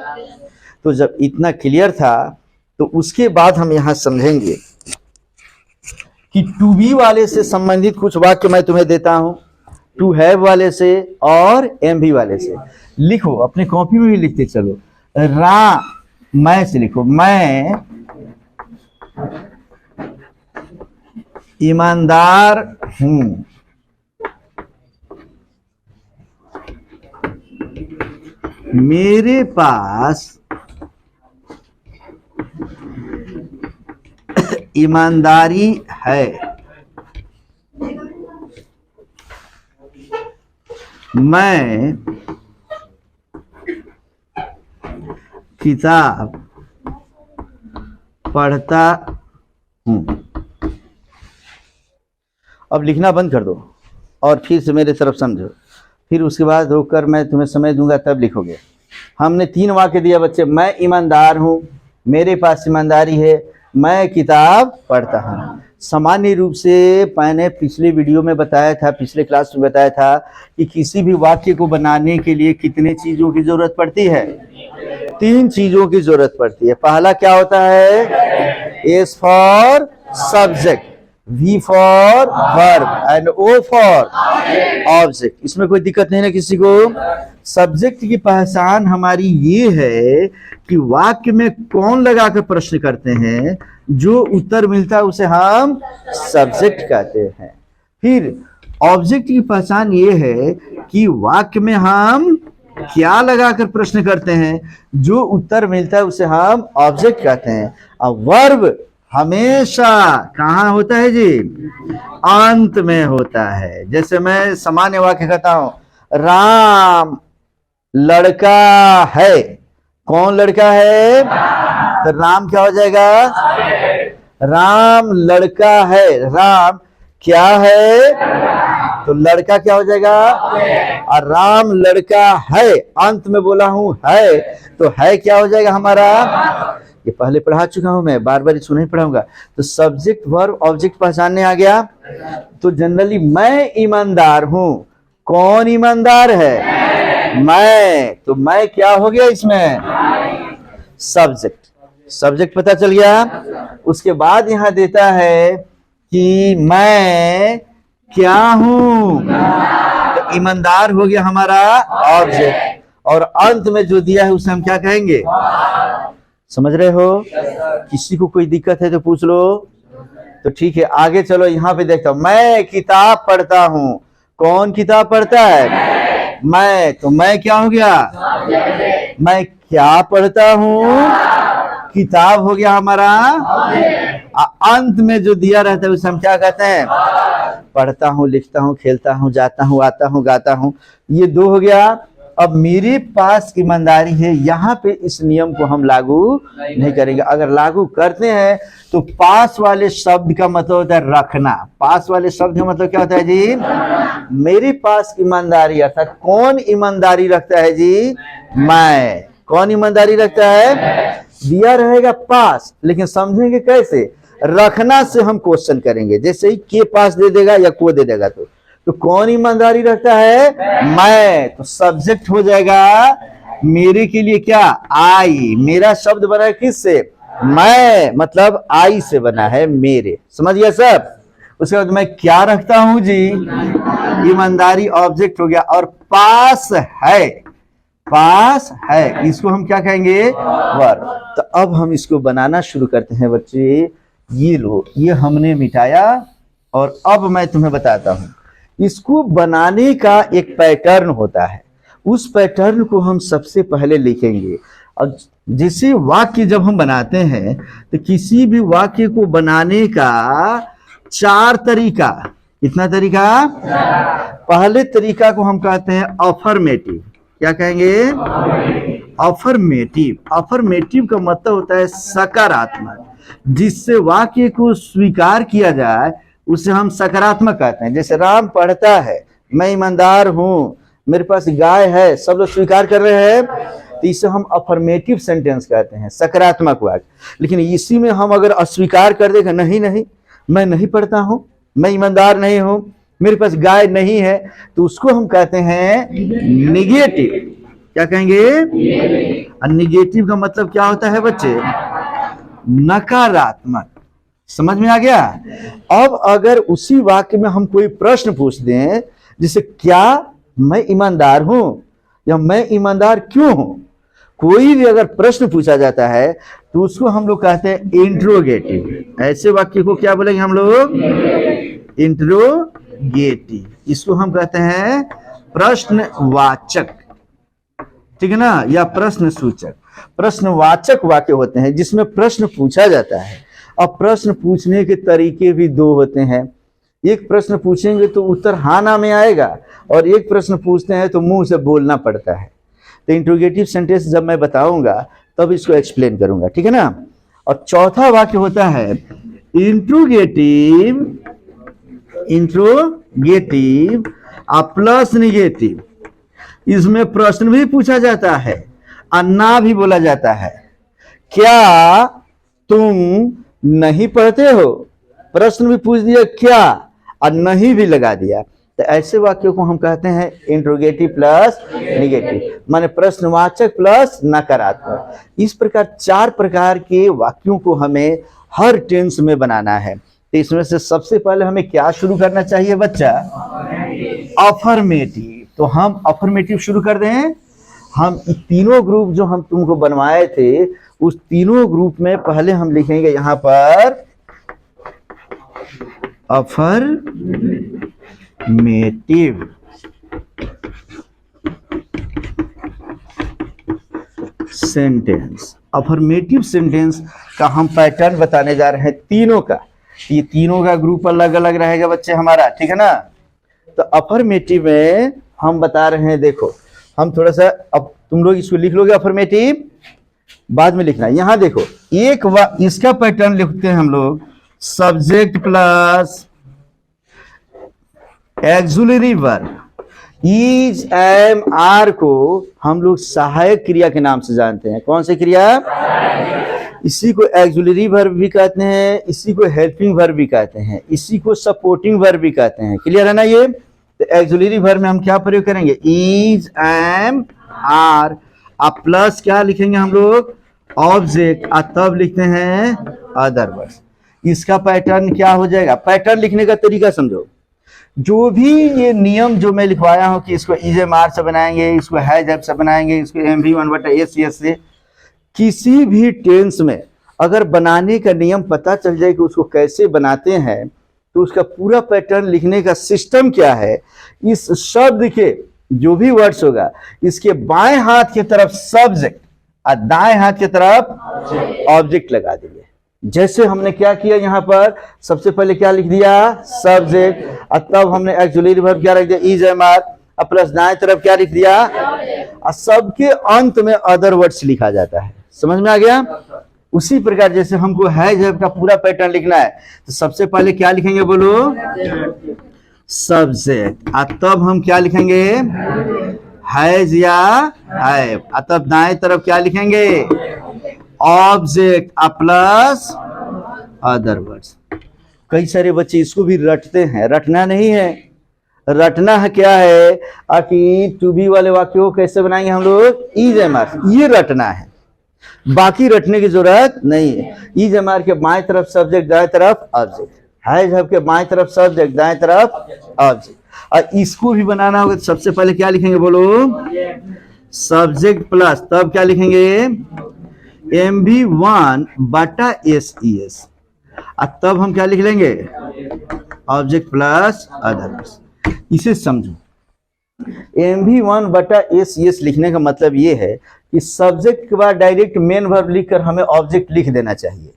तो जब इतना क्लियर था तो उसके बाद हम यहां समझेंगे कि टू बी वाले से संबंधित कुछ वाक्य मैं तुम्हें देता हूं, टू हैव वाले से और एम बी वाले से। लिखो अपने कॉपी में भी लिखते चलो। मैं से लिखो, मैं ईमानदार हूं, मेरे पास ईमानदारी है, मैं किताब पढ़ता हूं। अब लिखना बंद कर दो और फिर से मेरे तरफ समझो, फिर उसके बाद रोककर मैं तुम्हें समय दूंगा तब लिखोगे। हमने 3 वाक्य दिया बच्चे, मैं ईमानदार हूं, मेरे पास ईमानदारी है, मैं किताब पढ़ता हूं। सामान्य रूप से मैंने पिछले वीडियो में बताया था, पिछले क्लास में बताया था कि किसी भी वाक्य को बनाने के लिए कितने चीजों की जरूरत पड़ती है, 3 चीजों की जरूरत पड़ती है। पहला क्या होता है, S for subject, V for verb and O for object. इसमें कोई दिक्कत नहीं ना किसी को। सब्जेक्ट की पहचान हमारी ये है कि वाक्य में कौन लगाकर प्रश्न करते हैं, जो उत्तर मिलता है उसे हम सब्जेक्ट कहते हैं। फिर ऑब्जेक्ट की पहचान ये है कि वाक्य में हम क्या लगाकर प्रश्न करते हैं, जो उत्तर मिलता है उसे हम ऑब्जेक्ट कहते हैं। अब वर्ब हमेशा कहाँ होता है जी, अंत में होता है। जैसे मैं सामान्य वाक्य कहता हूं, राम लड़का है, कौन लड़का है, तो राम क्या हो जाएगा, राम लड़का है, राम क्या है, तो लड़का क्या हो जाएगा, और राम लड़का है, अंत में बोला हूं है, तो है क्या हो जाएगा हमारा, ये पहले पढ़ा चुका हूं मैं, बार बार इसको नहीं पढ़ाऊंगा। तो सब्जेक्ट वर्ब ऑब्जेक्ट पहचानने आ गया। तो जनरली मैं ईमानदार हूं, कौन ईमानदार है, मैं, तो मैं क्या हो गया इसमें, सब्जेक्ट, सब्जेक्ट पता चल गया। उसके बाद यहां देता है कि मैं क्या हूं, तो ईमानदार हो गया हमारा ऑब्जेक्ट, और अंत में जो दिया है उसे हम क्या कहेंगे, समझ रहे हो। किसी को कोई दिक्कत है तो पूछ लो। तो ठीक है, आगे चलो। यहाँ पे देखता हूं, मैं किताब पढ़ता हूं, कौन किताब पढ़ता है, मैं, तो मैं क्या हो गया, मैं क्या पढ़ता हूं, किताब हो गया हमारा। अंत में जो दिया रहता है उसे हम क्या कहते हैं, पढ़ता हूं, लिखता हूं, खेलता हूं, जाता हूं, आता हूं, गाता हूं। ये 2 हो गया। अब मेरे पास ईमानदारी है, यहाँ पे इस नियम को हम लागू नहीं करेंगे। अगर लागू करते हैं तो पास वाले शब्द का मतलब होता है रखना। पास वाले शब्द का मतलब क्या होता है जी, मेरे पास ईमानदारी, अर्थात कौन ईमानदारी रखता है जी, मैं। कौन ईमानदारी रखता है, दिया रहेगा पास, लेकिन समझेंगे कैसे, रखना से हम क्वेश्चन करेंगे। जैसे ही के पास दे देगा या को दे देगा, तो कौन ईमानदारी रखता है, मैं, तो सब्जेक्ट हो जाएगा मेरे के लिए क्या, आई। मेरा शब्द बना है किससे, मैं मतलब आई से बना है, मेरे, समझ गया सब। उसके बाद मैं क्या रखता हूं जी, ईमानदारी ऑब्जेक्ट हो गया, और पास है, पास है, इसको हम क्या कहेंगे, वर्ब। तो अब हम इसको बनाना शुरू करते हैं बच्चे। ये लो, ये हमने मिटाया, और अब मैं तुम्हें बताता हूं इसको बनाने का एक पैटर्न होता है। उस पैटर्न को हम सबसे पहले लिखेंगे। और जैसे वाक्य जब हम बनाते हैं तो किसी भी वाक्य को बनाने का 4 तरीका, कितना तरीका, पहले तरीका को हम कहते हैं अफर्मेटिव। क्या कहेंगे, अफर्मेटिव। अफर्मेटिव का मतलब होता है सकारात्मक, जिससे वाक्य को स्वीकार किया जाए उसे हम सकारात्मक कहते हैं। जैसे राम पढ़ता है, मैं ईमानदार हूं, मेरे पास गाय है, सब लोग स्वीकार कर रहे हैं, तो इसे हम अफर्मेटिव सेंटेंस कहते हैं, सकारात्मक वाक्य। लेकिन इसी में हम अगर अस्वीकार कर देगा, नहीं नहीं मैं नहीं पढ़ता हूं, मैं ईमानदार नहीं हूं, मेरे पास गाय नहीं है, तो उसको हम कहते हैं निगेटिव। क्या कहेंगे, निगेटिव का मतलब क्या होता है बच्चे, नकारात्मक। समझ में आ गया। अब अगर उसी वाक्य में हम कोई प्रश्न पूछ दें, जैसे क्या मैं ईमानदार हूं, या मैं ईमानदार क्यों हूं, कोई भी अगर प्रश्न पूछा जाता है तो उसको हम लोग कहते हैं इंट्रोगेटिव। ऐसे वाक्य को क्या बोलेंगे हम लोग, इंट्रोगेटिव। इसको हम कहते हैं प्रश्नवाचक, ठीक है ना, या प्रश्न सूचक। प्रश्नवाचक वाक्य होते हैं जिसमें प्रश्न पूछा जाता है। अब प्रश्न पूछने के तरीके भी 2 होते हैं। एक प्रश्न पूछेंगे तो उत्तर हाँ ना में आएगा, और एक प्रश्न पूछते हैं तो मुंह से बोलना पड़ता है। तो इंट्रोगेटिव सेंटेंस जब मैं बताऊंगा तब इसको एक्सप्लेन करूंगा, ठीक है ना। और चौथा वाक्य होता है इंट्रोगेटिव, इंट्रोगेटिव प्लस निगेटिव। इसमें प्रश्न भी पूछा जाता है और ना भी बोला जाता है। क्या तुम नहीं पढ़ते हो, प्रश्न भी पूछ दिया क्या, और नहीं भी लगा दिया। तो ऐसे वाक्यों को हम कहते हैं इंट्रोगेटिव प्लस निगेटिव, माने प्रश्नवाचक प्लस नकारात्मक। इस प्रकार 4 प्रकार के वाक्यों को हमें हर टेंस में बनाना है। तो इसमें से सबसे पहले हमें क्या शुरू करना चाहिए बच्चा, अफर्मेटिव। तो हम अफर्मेटिव शुरू कर दें। हम तीनों ग्रुप जो हम तुमको बनवाए थे, उस तीनों ग्रुप में पहले हम लिखेंगे यहां पर अफर्मेटिव सेंटेंस। अफर्मेटिव सेंटेंस का हम पैटर्न बताने जा रहे हैं तीनों का। ये तीनों का ग्रुप अलग अलग रहेगा बच्चे हमारा, ठीक है ना। तो अफर्मेटिव में हम बता रहे हैं, देखो हम थोड़ा सा, अब तुम लोग इसको लिख लोगे अफर्मेटिव, बाद में लिखना। यहां देखो इसका पैटर्न लिखते हैं हम लोग, subject plus auxiliary verb. Is, am, are को हम लोग सहायक क्रिया के नाम से जानते हैं। कौन सी क्रिया, इसी को एक्सुलरी वर्ब भी कहते हैं, इसी को हेल्पिंग वर्ब भी कहते हैं, इसी को सपोर्टिंग वर्ब भी कहते हैं। क्लियर है ना ये। तो एक्सुलरी वर्ब में हम क्या प्रयोग करेंगे, इज, एम, आर, अब प्लस क्या लिखेंगे हम लोग, ऑब्जेक्ट, और तब लिखते हैं अदर वर्ड्स। इसका पैटर्न क्या हो जाएगा, पैटर्न लिखने का तरीका समझो। जो भी ये नियम जो मैं लिखवाया हूं कि इसको इज, एम, आर से बनाएंगे, इसको हैज, हैव से बनाएंगे, इसको MV1/S से, किसी भी टेंस में अगर बनाने का नियम पता चल जाए कि उसको कैसे बनाते हैं, तो उसका पूरा पैटर्न लिखने का सिस्टम क्या है। इस शब्द के जो भी वर्ड्स होगा, इसके बाएं हाथ की तरफ सब्जेक्ट और दाएं हाथ की तरफ ऑब्जेक्ट लगा देंगे। जैसे हमने क्या किया यहाँ पर, सबसे पहले क्या लिख दिया, सब्जेक्ट, और तब हमने एक्सुलरी वर्ब क्या रख दिया, इज, एम, आर, और प्लस दाएं तरफ क्या लिख दिया, और सबके अंत में अदर वर्ड्स लिखा जाता है। समझ में आ गया। उसी प्रकार जैसे हमको हैज, हैव का पूरा पैटर्न लिखना है, तो सबसे पहले क्या लिखेंगे बोलो, सब्जेक्ट, और तब हम क्या लिखेंगे, हैज या हैव, और तब दाएं तरफ क्या लिखेंगे, ऑब्जेक्ट प्लस अदर वर्ड्स। कई सारे बच्चे इसको भी रटते हैं, रटना नहीं है। रटना है क्या है कि टू बी वाले वाक्यों को कैसे बनाएंगे हम लोग, इज, एम, आर, ये रटना है। बाकी रटने की जरूरत नहीं है। इज हमार के बाएं तरफ सब्जेक्ट, दाएं तरफ ऑब्जेक्ट, हैज के बाएं तरफ सब्जेक्ट, दाएं तरफ ऑब्जेक्ट। और इसको भी बनाना होगा तो सबसे पहले क्या लिखेंगे बोलो, सब्जेक्ट प्लस, तब क्या लिखेंगे MV1 बटा SES, और तब हम क्या लिख लेंगे ऑब्जेक्ट प्लस अदर्स। इसे समझो, MV1 बटा SES लिखने का मतलब ये है कि सब्जेक्ट के बाद डायरेक्ट मेन वर्ब लिखकर हमें ऑब्जेक्ट लिख देना चाहिए।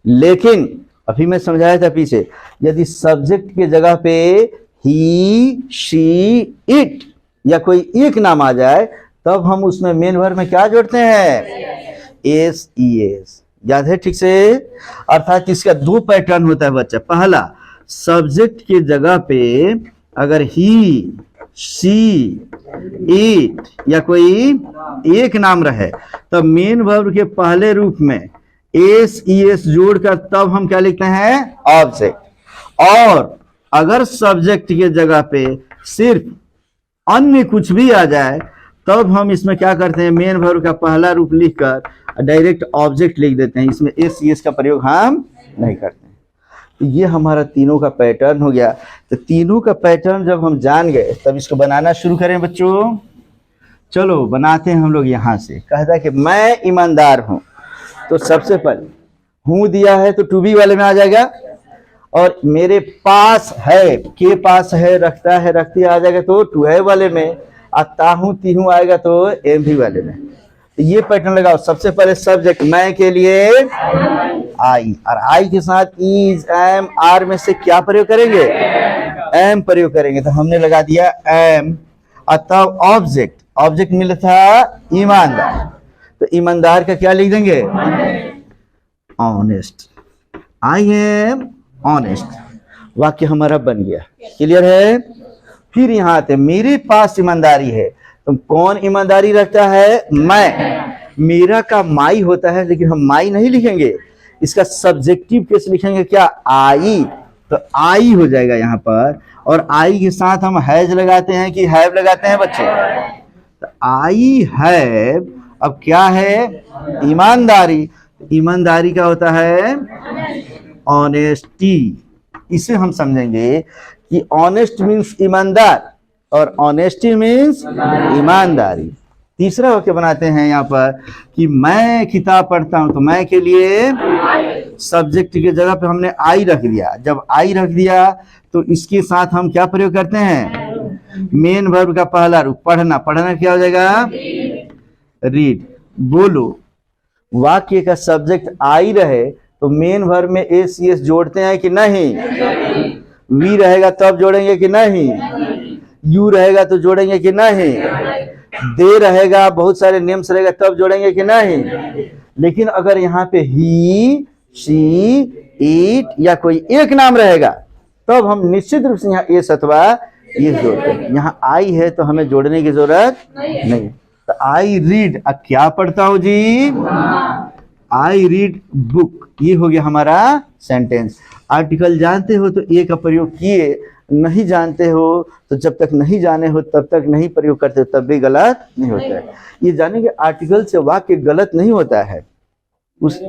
लेकिन अभी मैं समझाया था पीछे, यदि सब्जेक्ट के जगह पे ही, शी, इट या कोई एक नाम आ जाए तब हम उसमें मेन वर्ब में क्या जोड़ते हैं, SES। याद है ठीक से? अर्थात इसका दो पैटर्न होता है बच्चा। पहला, सब्जेक्ट के जगह पे अगर ही, शी, इट या कोई एक नाम रहे तब मेन वर्ब के पहले रूप में SES जोड़कर तब हम क्या लिखते हैं, ऑब्जेक्ट। और अगर सब्जेक्ट के जगह पे सिर्फ अन्य कुछ भी आ जाए तब हम इसमें क्या करते हैं, मेन वर्ब का पहला रूप लिखकर डायरेक्ट ऑब्जेक्ट लिख देते हैं। इसमें SES का प्रयोग हम नहीं करते हैं। तो ये हमारा तीनों का पैटर्न हो गया। तो तीनों का पैटर्न जब हम जान गए तब इसको बनाना शुरू करें बच्चों। चलो बनाते हैं हम लोग। यहाँ से कहता है कि मैं ईमानदार हूं, तो सबसे पहले हूं दिया है तो टू बी वाले में आ जाएगा, और मेरे पास है, के पास है, रखता है, रखती आ जाएगा तो टू है वाले में, और ताहू तीहू आएगा तो MV वाले में। तो ये पैटर्न लगाओ। सबसे पहले सब्जेक्ट मैं के लिए आई, और आई के साथ इज, एम, आर में से क्या प्रयोग करेंगे, एम प्रयोग करेंगे। तो हमने लगा दिया एम, और तब ऑब्जेक्ट, ऑब्जेक्ट मिला था ईमानदार, तो ईमानदार का क्या लिख देंगे, ऑनेस्ट। आई एम ऑनेस्ट, वाक्य हमारा बन गया। क्लियर है? फिर यहाँ आते, मेरे पास ईमानदारी है, तो कौन ईमानदारी रखता है, मैं। मेरा का माई होता है, लेकिन हम माई नहीं लिखेंगे, इसका सब्जेक्टिव केस लिखेंगे क्या, आई। तो आई हो जाएगा यहाँ पर, और आई के साथ हम हैज लगाते हैं कि हैव लगाते हैं बच्चे, तो आई हैव। अब क्या है, ईमानदारी। ईमानदारी का होता है ऑनेस्टी। इसे हम समझेंगे कि ऑनेस्ट मीन्स ईमानदार और ऑनेस्टी मीन्स ईमानदारी। तीसरा वाक्य बनाते हैं यहाँ पर कि मैं किताब पढ़ता हूं, तो मैं के लिए सब्जेक्ट की जगह पे हमने आई रख दिया। जब आई रख दिया तो इसके साथ हम क्या प्रयोग करते हैं, मेन वर्ब का पहला रूप, पढ़ना। पढ़ना क्या हो जाएगा, रीड। बोलो, वाक्य का सब्जेक्ट आई रहे तो मेन वर्ब में SES जोड़ते हैं कि नहीं, वी रहेगा तब जोड़ेंगे कि नहीं, यू रहेगा तो जोड़ेंगे कि नहीं, दे रहेगा, बहुत सारे नेम्स रहेगा तब जोड़ेंगे कि नहीं। लेकिन अगर यहाँ पे ही, शी, इट या कोई एक नाम रहेगा तब हम निश्चित रूप से यहाँ एस अथवा ये जोड़ते हैं। यहाँ आई है तो हमें जोड़ने की जरूरत नहीं। तो आई रीड, क्या पढ़ता हूं जी, आई रीड बुक। ये हो गया हमारा सेंटेंस। आर्टिकल जानते हो तो ए का प्रयोग किए, नहीं जानते हो तो जब तक नहीं जाने हो तब तक नहीं प्रयोग करते, तब भी गलत नहीं होता है। ये जाने के आर्टिकल से वाक्य गलत नहीं होता है। उस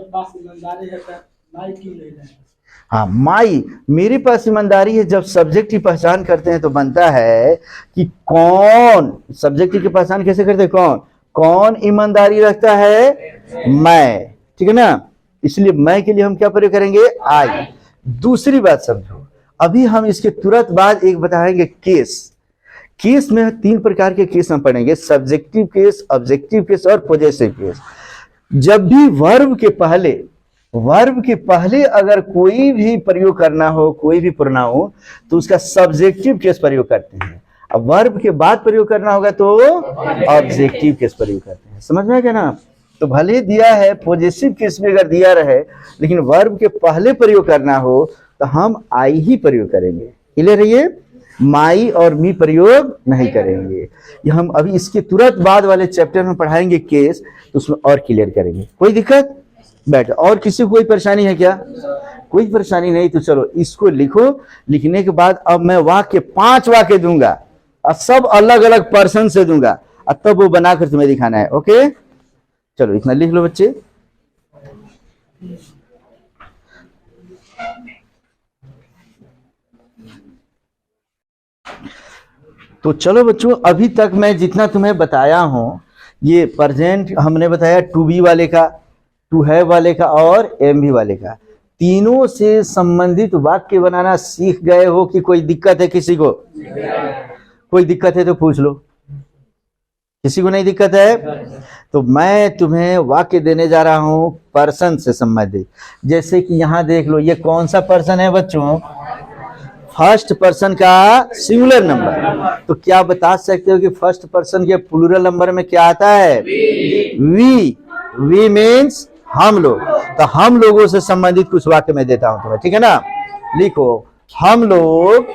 हाँ, माई, मेरे पास ईमानदारी है, जब सब्जेक्ट की पहचान करते हैं तो बनता है कि कौन, सब्जेक्ट की पहचान कैसे करते हैं, कौन कौन ईमानदारी रखता है, मैं। ठीक है ना, इसलिए मैं के लिए हम क्या प्रयोग करेंगे, आई। दूसरी बात समझो, अभी हम इसके तुरंत बाद एक बताएंगे केस। केस में 3 प्रकार के केस हम पढ़ेंगे, सब्जेक्टिव केस, ऑब्जेक्टिव केस और पॉजेसिव केस। जब भी वर्ब के पहले अगर कोई भी प्रयोग करना हो, कोई भी प्रोनाउन, तो उसका सब्जेक्टिव केस प्रयोग करते हैं। अब वर्ब के बाद प्रयोग करना होगा तो ऑब्जेक्टिव केस प्रयोग करते हैं। समझ में आ गया ना? तो भले दिया है पॉजेसिव केस में अगर दिया रहे, लेकिन वर्ब के पहले प्रयोग करना हो तो हम आई ही प्रयोग करेंगे। क्लियर है? ये माई और मी प्रयोग नहीं करेंगे। ये हम अभी इसके तुरंत बाद वाले चैप्टर में पढ़ाएंगे केस, तो उसमें और क्लियर करेंगे। कोई दिक्कत? बैठ। और किसी को कोई परेशानी है क्या? कोई परेशानी नहीं तो चलो इसको लिखो। लिखने के बाद अब मैं वाक्य 5 वाक्य दूंगा और सब अलग अलग पर्सन से दूंगा, और तब वो बनाकर तुम्हें दिखाना है। ओके, चलो इतना लिख लो बच्चे। तो चलो बच्चों, अभी तक मैं जितना तुम्हें बताया हूं, ये प्रेजेंट हमने बताया टू बी वाले का, टू हैव वाले का और एम बी वाले का। तीनों से संबंधित वाक्य बनाना सीख गए हो कि कोई दिक्कत है किसी को? कोई दिक्कत है तो पूछ लो। किसी को नहीं दिक्कत है? तो मैं तुम्हें वाक्य देने जा रहा हूं पर्सन से संबंधित। जैसे कि यहां देख लो, ये कौन सा पर्सन है बच्चों? फर्स्ट पर्सन का सिंगुलर नंबर। तो क्या बता सकते हो कि फर्स्ट पर्सन के प्लूरल नंबर में क्या आता है? वी। वी मीन्स हम लोग। तो हम लोगों से संबंधित कुछ वाक्य मैं देता हूं तुम्हें, ठीक है ना? लिखो, हम लोग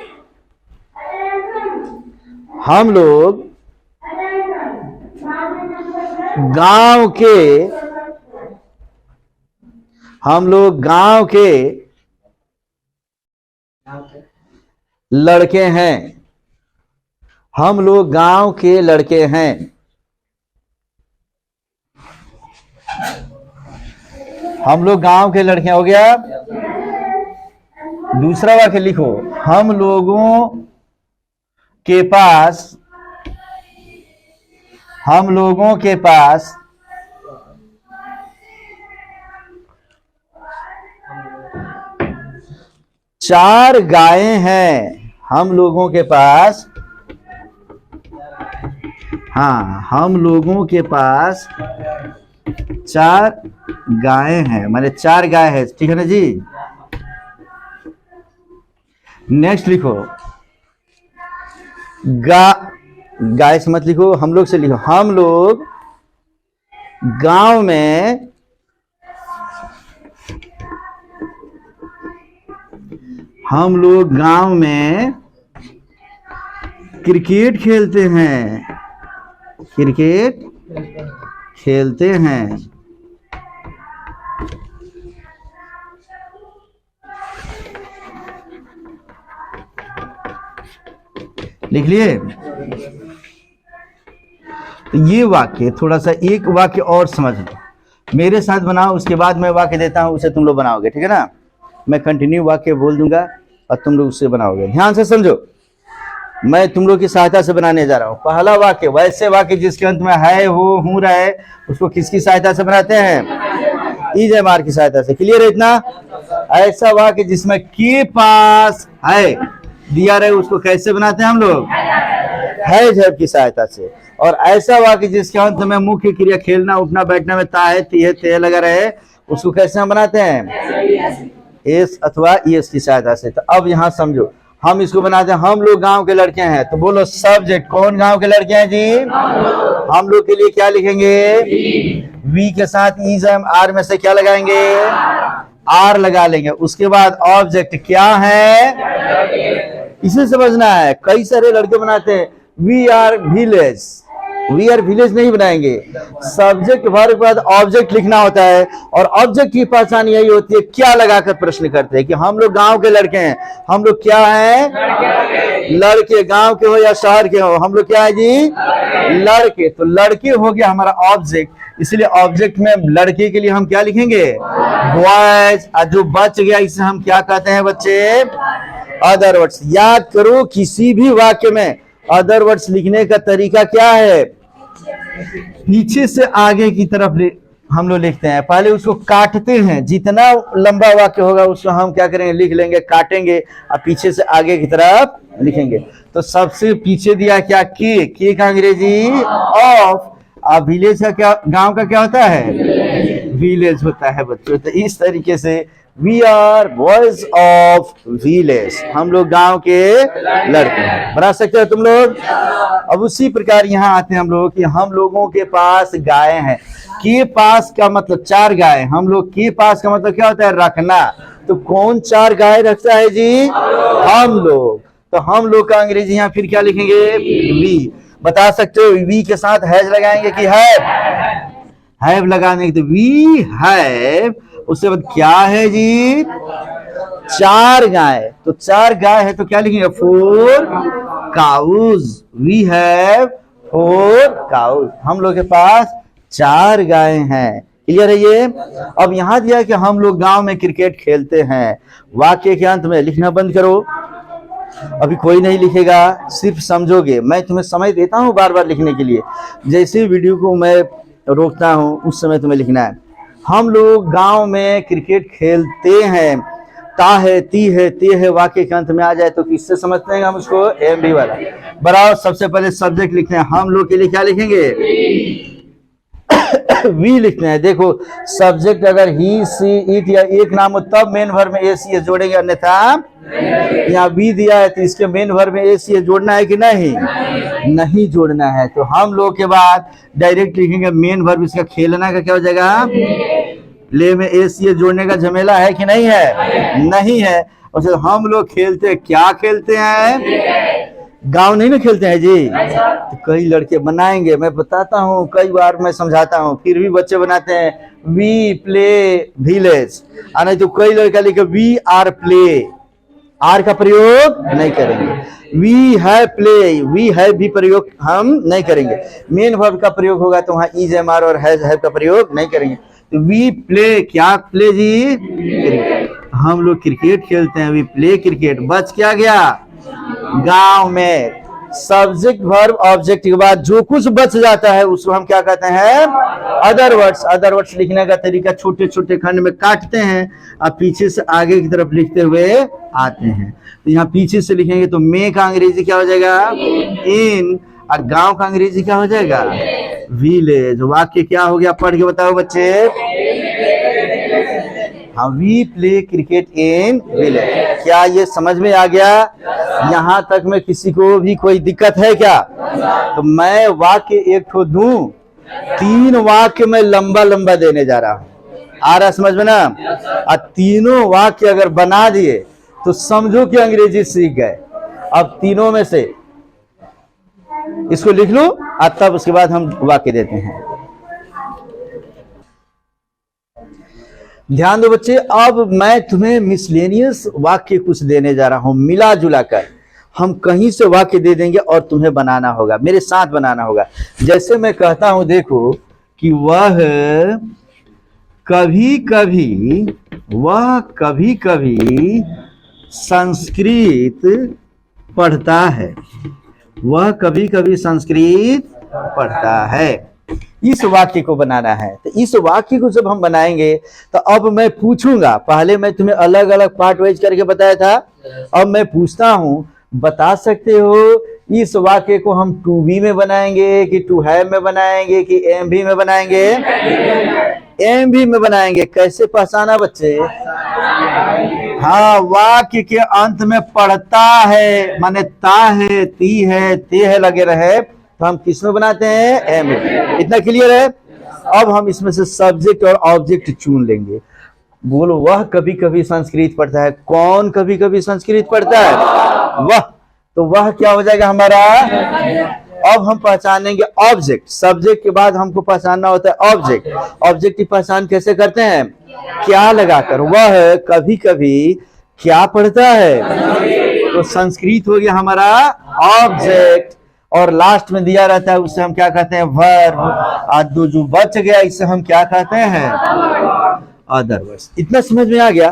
गांव के लड़के हैं। हम लोग गांव के लड़के हैं। हम लोग गांव के लड़के हो गया। दूसरा वाक्य लिखो, हम लोगों के पास चार गायें हैं। हम लोगों के पास, हाँ, हम लोगों के पास चार गायें हैं, माने चार गाय है, ठीक है ना जी? नेक्स्ट लिखो, गाय से मत लिखो, हम लोग से लिखो। हम लोग गांव में क्रिकेट खेलते हैं। लिख लिए? तो ये वाक्य थोड़ा सा, एक वाक्य और समझ लो, मेरे साथ बनाओ, उसके बाद मैं वाक्य देता हूं, उसे तुम लोग बनाओगे, ठीक है ना? मैं कंटिन्यू वाक्य बोल दूंगा और तुम लोग उससे बनाओगे। ध्यान से समझो, मैं तुम लोग की सहायता से बनाने जा रहा हूं। पहला वाक्य, वैसे वाक्य जिसके अंत में है, हो, हूं, रहे, उसको किसकी सहायता से बनाते हैं? इज एम आर की सहायता से। क्लियर है इतना? ऐसा वाक्य जिसमें के पास है दिया रहे, उसको कैसे बनाते हैं हम लोग? है जब की सहायता से। और ऐसा वाक्य जिसके अंत में मुख्य क्रिया खेलना, उठना, बैठना में ता है, ती है, ते लगा रहे, उसको कैसे हम बनाते हैं? एस अथवा ईएस की सहायता से। तो अब यहां समझो, हम इसको बनाते हैं, हम लोग गांव के लड़के हैं। तो बोलो सब्जेक्ट, कौन गांव के लड़के हैं जी? हम लोग के लिए क्या लिखेंगे? वी के साथ इज एम आर में से क्या लगाएंगे? आर लगा लेंगे। उसके बाद ऑब्जेक्ट क्या है? इसे समझना है। कई सारे लड़के बनाते हैं वी आर विलेज नहीं बनाएंगे। सब्जेक्ट वर्ब के बाद ऑब्जेक्ट लिखना होता है, और ऑब्जेक्ट की पहचान यही होती है क्या लगाकर प्रश्न करते हैं कि हम लोग गांव के लड़के हैं। हम लोग क्या हैं? लड़के। गांव के हो या शहर के हो, हम लोग क्या है जी? लड़के। तो लड़के हो गया हमारा ऑब्जेक्ट, इसलिए ऑब्जेक्ट में लड़के के लिए हम क्या लिखेंगे? बॉयज। जो बच गया इसे हम क्या कहते हैं बच्चे? Other words. याद करो, किसी भी वाक्य में अदर वर्ड्स लिखने का तरीका क्या है? पीछे से आगे की तरफ हम लोग लिखते हैं, पहले उसको काटते हैं। जितना लंबा वाक्य होगा उसको हम क्या करेंगे? लिख लेंगे, काटेंगे और पीछे से आगे की तरफ लिखेंगे। तो सबसे पीछे दिया क्या? के का अंग्रेजी ऑफ। अब विलेज का क्या, गांव का क्या होता है? विलेज होता है बच्चों। तो इस तरीके से we are boys of village, हम लोग गांव के लड़के हैं। बना सकते हो तुम लोग? अब उसी प्रकार यहाँ आते हैं हम लोग कि हम लोगों के पास गाय हैं। के पास का मतलब चार गाय। हम लोग के पास का मतलब क्या होता है? रखना। तो कौन चार गाय रखता है जी? हम लोग। तो हम लोग का अंग्रेजी यहाँ फिर क्या लिखेंगे? वी। बता सकते हो वी के साथ हैज लगाएंगे कि हैव लगाने के? तो वी हैव, उसके बाद क्या है जी? चार गाय। तो चार गाय है तो क्या लिखेंगे? 4 काउज। We have 4 cause. हम लोग के पास 4 गायें हैं। क्लियर है ये? अब यहां दिया कि हम लोग गांव में क्रिकेट खेलते हैं। वाक्य के अंत में लिखना बंद करो, अभी कोई नहीं लिखेगा, सिर्फ समझोगे। मैं तुम्हें समय देता हूं बार बार लिखने के लिए। जैसे वीडियो को मैं रोकता हूं उस समय तुम्हें लिखना है। हम लोग गांव में क्रिकेट खेलते हैं। ता है, ती है, ते है वाक्य के अंत में आ जाए तो किससे समझते हैं हम उसको? एम बी वाला। बराबर सबसे पहले सब्जेक्ट लिखते हैं। हम लोग के लिए क्या लिखेंगे? वी लिखते हैं। देखो सब्जेक्ट अगर ही, सी, इट या एक नाम हो तब मेन वर्ब में एस सी जोड़ेंगे, अन्यथा यहाँ वी दिया है तो इसके मेन वर्ब में एस सी जोड़ना है कि नहीं? नहीं जोड़ना है। तो हम लोग के बाद डायरेक्ट लिखेंगे मेन वर्ब, इसका खेलना का क्या हो जाएगा? ले में एस सी जोड़ने का झमेला है कि नहीं है? नहीं है। और हम लोग खेलते क्या खेलते हैं? गांव नहीं ना खेलते हैं जी। तो कई लड़के बनाएंगे, मैं बताता हूँ, कई बार मैं समझाता हूँ, फिर भी बच्चे बनाते हैं वी प्ले विलेज। नहीं तो कई लड़का लिखे वी आर प्ले, आर का प्रयोग नहीं करेंगे। वी है प्ले, वी है भी प्रयोग हम नहीं करेंगे। मेन वर्ब का प्रयोग होगा तो वहां इज एम आर और हैज का प्रयोग नहीं करेंगे। तो वी प्ले, क्या प्ले जी? क्रिकेट। हम लोग क्रिकेट खेलते हैं, वी प्ले क्रिकेट। बच क्या गया? गांव में। सब्जेक्ट वर्ब ऑब्जेक्ट के बाद जो कुछ बच जाता है उसको हम क्या कहते हैं? Other words. अदर वर्ड्स लिखने का तरीका छोटे छोटे खंड में काटते हैं और पीछे से आगे की तरफ लिखते हुए आते हैं। तो यहाँ पीछे से लिखेंगे तो मे का अंग्रेजी क्या हो जाएगा? इन। और गांव का अंग्रेजी क्या हो जाएगा? विलेज। वाक्य क्या हो गया? पढ़ के बताओ बच्चे। हाँ, we play cricket in village. क्या ये समझ में आ गया? यहाँ तक में किसी को भी कोई दिक्कत है क्या? तो मैं वाक्य एक ठो दूं, 3 वाक्य में लंबा लंबा देने जा रहा हूं। आ रहा समझ में ना? और तीनों वाक्य अगर बना दिए तो समझो कि अंग्रेजी सीख गए। अब तीनों में से इसको लिख लो और तब उसके बाद हम वाक्य देते हैं। ध्यान दो बच्चे, अब मैं तुम्हें मिसलेनियस वाक्य कुछ देने जा रहा हूं, मिला जुला कर। हम कहीं से वाक्य दे देंगे और तुम्हें बनाना होगा, मेरे साथ बनाना होगा। जैसे मैं कहता हूं, देखो कि वह कभी कभी संस्कृत पढ़ता है। वह कभी कभी संस्कृत पढ़ता है। इस वाक्य को बनाना है। तो इस वाक्य को जब हम बनाएंगे तो अब मैं पूछूंगा। पहले मैं तुम्हें अलग अलग पार्ट वाइज करके बताया था, अब मैं पूछता हूं, बता सकते हो इस वाक्य को हम टू बी में बनाएंगे कि टू हैव में बनाएंगे कि एम भी में बनाएंगे? एम भी में बनाएंगे। कैसे पहचाना बच्चे? हाँ, वाक्य के अंत में पढ़ता है माने ता है, ती है, ते है लगे रहे तो हम किस में बनाते हैं? एम में। इतना क्लियर है? अब हम इसमें से सब्जेक्ट और ऑब्जेक्ट चुन लेंगे। बोलो, वह कभी कभी संस्कृत पढ़ता है। कौन कभी कभी संस्कृत पढ़ता है? वह। तो वह क्या हो जाएगा हमारा? अब हम पहचानेंगे ऑब्जेक्ट। सब्जेक्ट के बाद हमको पहचानना होता है ऑब्जेक्ट। ऑब्जेक्ट की पहचान कैसे करते हैं? क्या लगाकर। वह कभी कभी क्या पढ़ता है? तो संस्कृत हो गया हमारा ऑब्जेक्ट। और लास्ट में दिया रहता है उससे हम क्या कहते हैं? वर्ब। और जो बच गया इससे हम क्या कहते हैं? अदरवर्ड्स। इतना समझ में आ गया?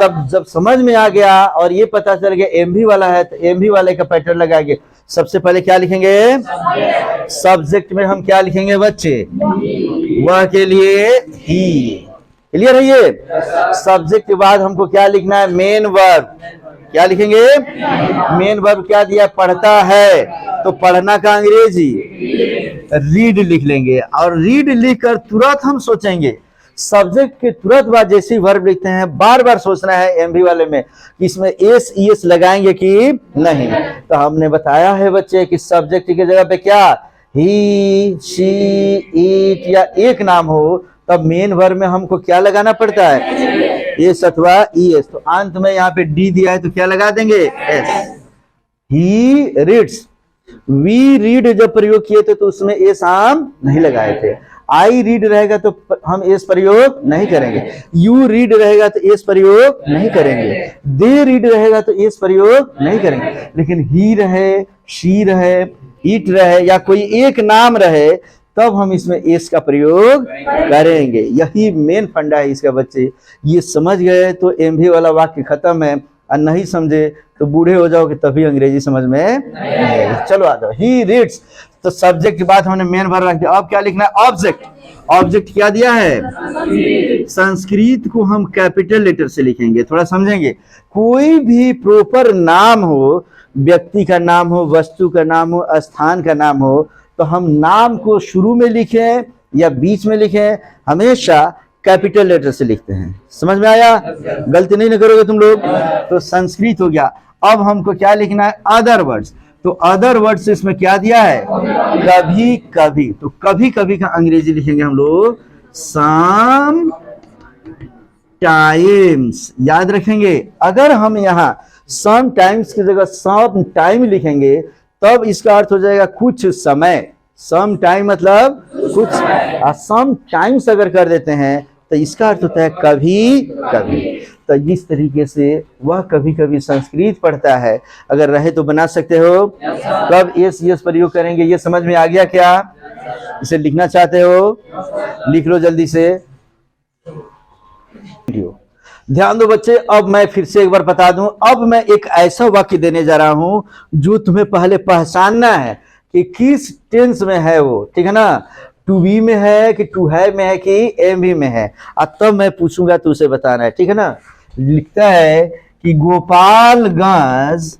तब जब समझ में आ गया और ये पता चल गया एमवी वाला है तो एमवी वाले का पैटर्न लगाएंगे। सबसे पहले क्या लिखेंगे? सब्जेक्ट में हम क्या लिखेंगे बच्चे? वह के लिए ही। क्लियर है ये? सब्जेक्ट के बाद हमको क्या लिखना है? Main verb. क्या लिखेंगे? मेन वर्ब क्या दिया? पढ़ता है। तो पढ़ना का अंग्रेजी रीड लिख लेंगे। और रीड लिखकर तुरंत हम सोचेंगे, सब्जेक्ट के तुरंत बाद जैसे वर्ब लिखते हैं बार बार सोचना है एमवी वाले में कि इसमें एस ईएस लगाएंगे कि नहीं। तो हमने बताया है बच्चे कि सब्जेक्ट की जगह पे क्या? ही, शी, इट या एक नाम हो तब मेन वर्ब में हमको क्या लगाना पड़ता है? एस अथवा ईएस। तो अंत में यहाँ पे डी दिया है तो क्या लगा देंगे? S. He reads. We read जब प्रयोग किए थे तो उसमें एस हम नहीं लगाए थे। आई रीड रहेगा तो हम एस प्रयोग नहीं करेंगे। यू रीड रहेगा तो एस प्रयोग नहीं करेंगे। दे रीड रहेगा तो एस प्रयोग नहीं करेंगे। लेकिन ही रहे, शी रहे, इट रहे या कोई एक नाम रहे तब हम इसमें एस का प्रयोग करेंगे। यही मेन फंडा है इसका बच्चे। ये समझ गए तो एमवी वाला वाक्य खत्म है, और नहीं समझे तो बूढ़े हो जाओगे तभी अंग्रेजी समझ में नहीं। चलो आ जाओ। ही रीड्स, तो सब्जेक्ट के बाद हमने मेन वर्ब रख दिया। अब क्या लिखना है? ऑब्जेक्ट। ऑब्जेक्ट क्या दिया है? संस्कृत को हम कैपिटल लेटर से लिखेंगे, थोड़ा समझेंगे। कोई भी प्रॉपर नाम हो, व्यक्ति का नाम हो, वस्तु का नाम हो, स्थान का नाम हो, तो हम नाम को शुरू में लिखें या बीच में लिखें, हमेशा कैपिटल लेटर से लिखते हैं। समझ में आया? गलती नहीं करोगे तुम लोग। तो संस्कृत हो गया। अब हमको क्या लिखना है? Other words. तो अदर वर्ड्स इसमें क्या दिया है? कभी कभी। तो कभी कभी का अंग्रेजी लिखेंगे हम लोग सम टाइम्स। याद रखेंगे, अगर हम यहाँ सम टाइम्स की जगह सम टाइम लिखेंगे तब इसका अर्थ हो जाएगा कुछ समय। सम टाइम मतलब कुछ, सम टाइम्स अगर कर देते हैं तो इसका अर्थ होता है कभी कभी। तो इस तरीके से वह कभी कभी संस्कृत पढ़ता है। अगर रहे तो बना सकते हो। कब एस यस प्रयोग करेंगे, ये समझ में आ गया क्या? इसे लिखना चाहते हो? लिख लो जल्दी से। ध्यान दो बच्चे, अब मैं फिर से एक बार बता दूं। अब मैं एक ऐसा वाक्य देने जा रहा हूं जो तुम्हें पहले पहचानना है कि किस टेंस में है वो, ठीक है ना? टू बी में है कि टू है में है कि एम बी में है, और तब मैं पूछूंगा तो उसे बताना है, ठीक है ना? लिखता है कि गोपालगंज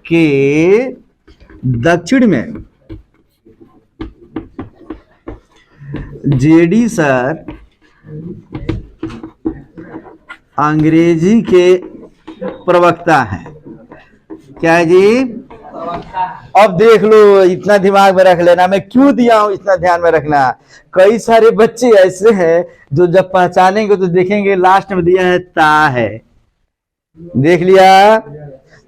के दक्षिण में जेडी सर अंग्रेजी के प्रवक्ता हैं। क्या है जी? अब देख लो, इतना दिमाग में रख लेना। मैं क्यों दिया हूं इतना ध्यान में रखना। कई सारे बच्चे ऐसे हैं जो जब पहचानेंगे तो देखेंगे लास्ट में दिया है ता है। देख लिया?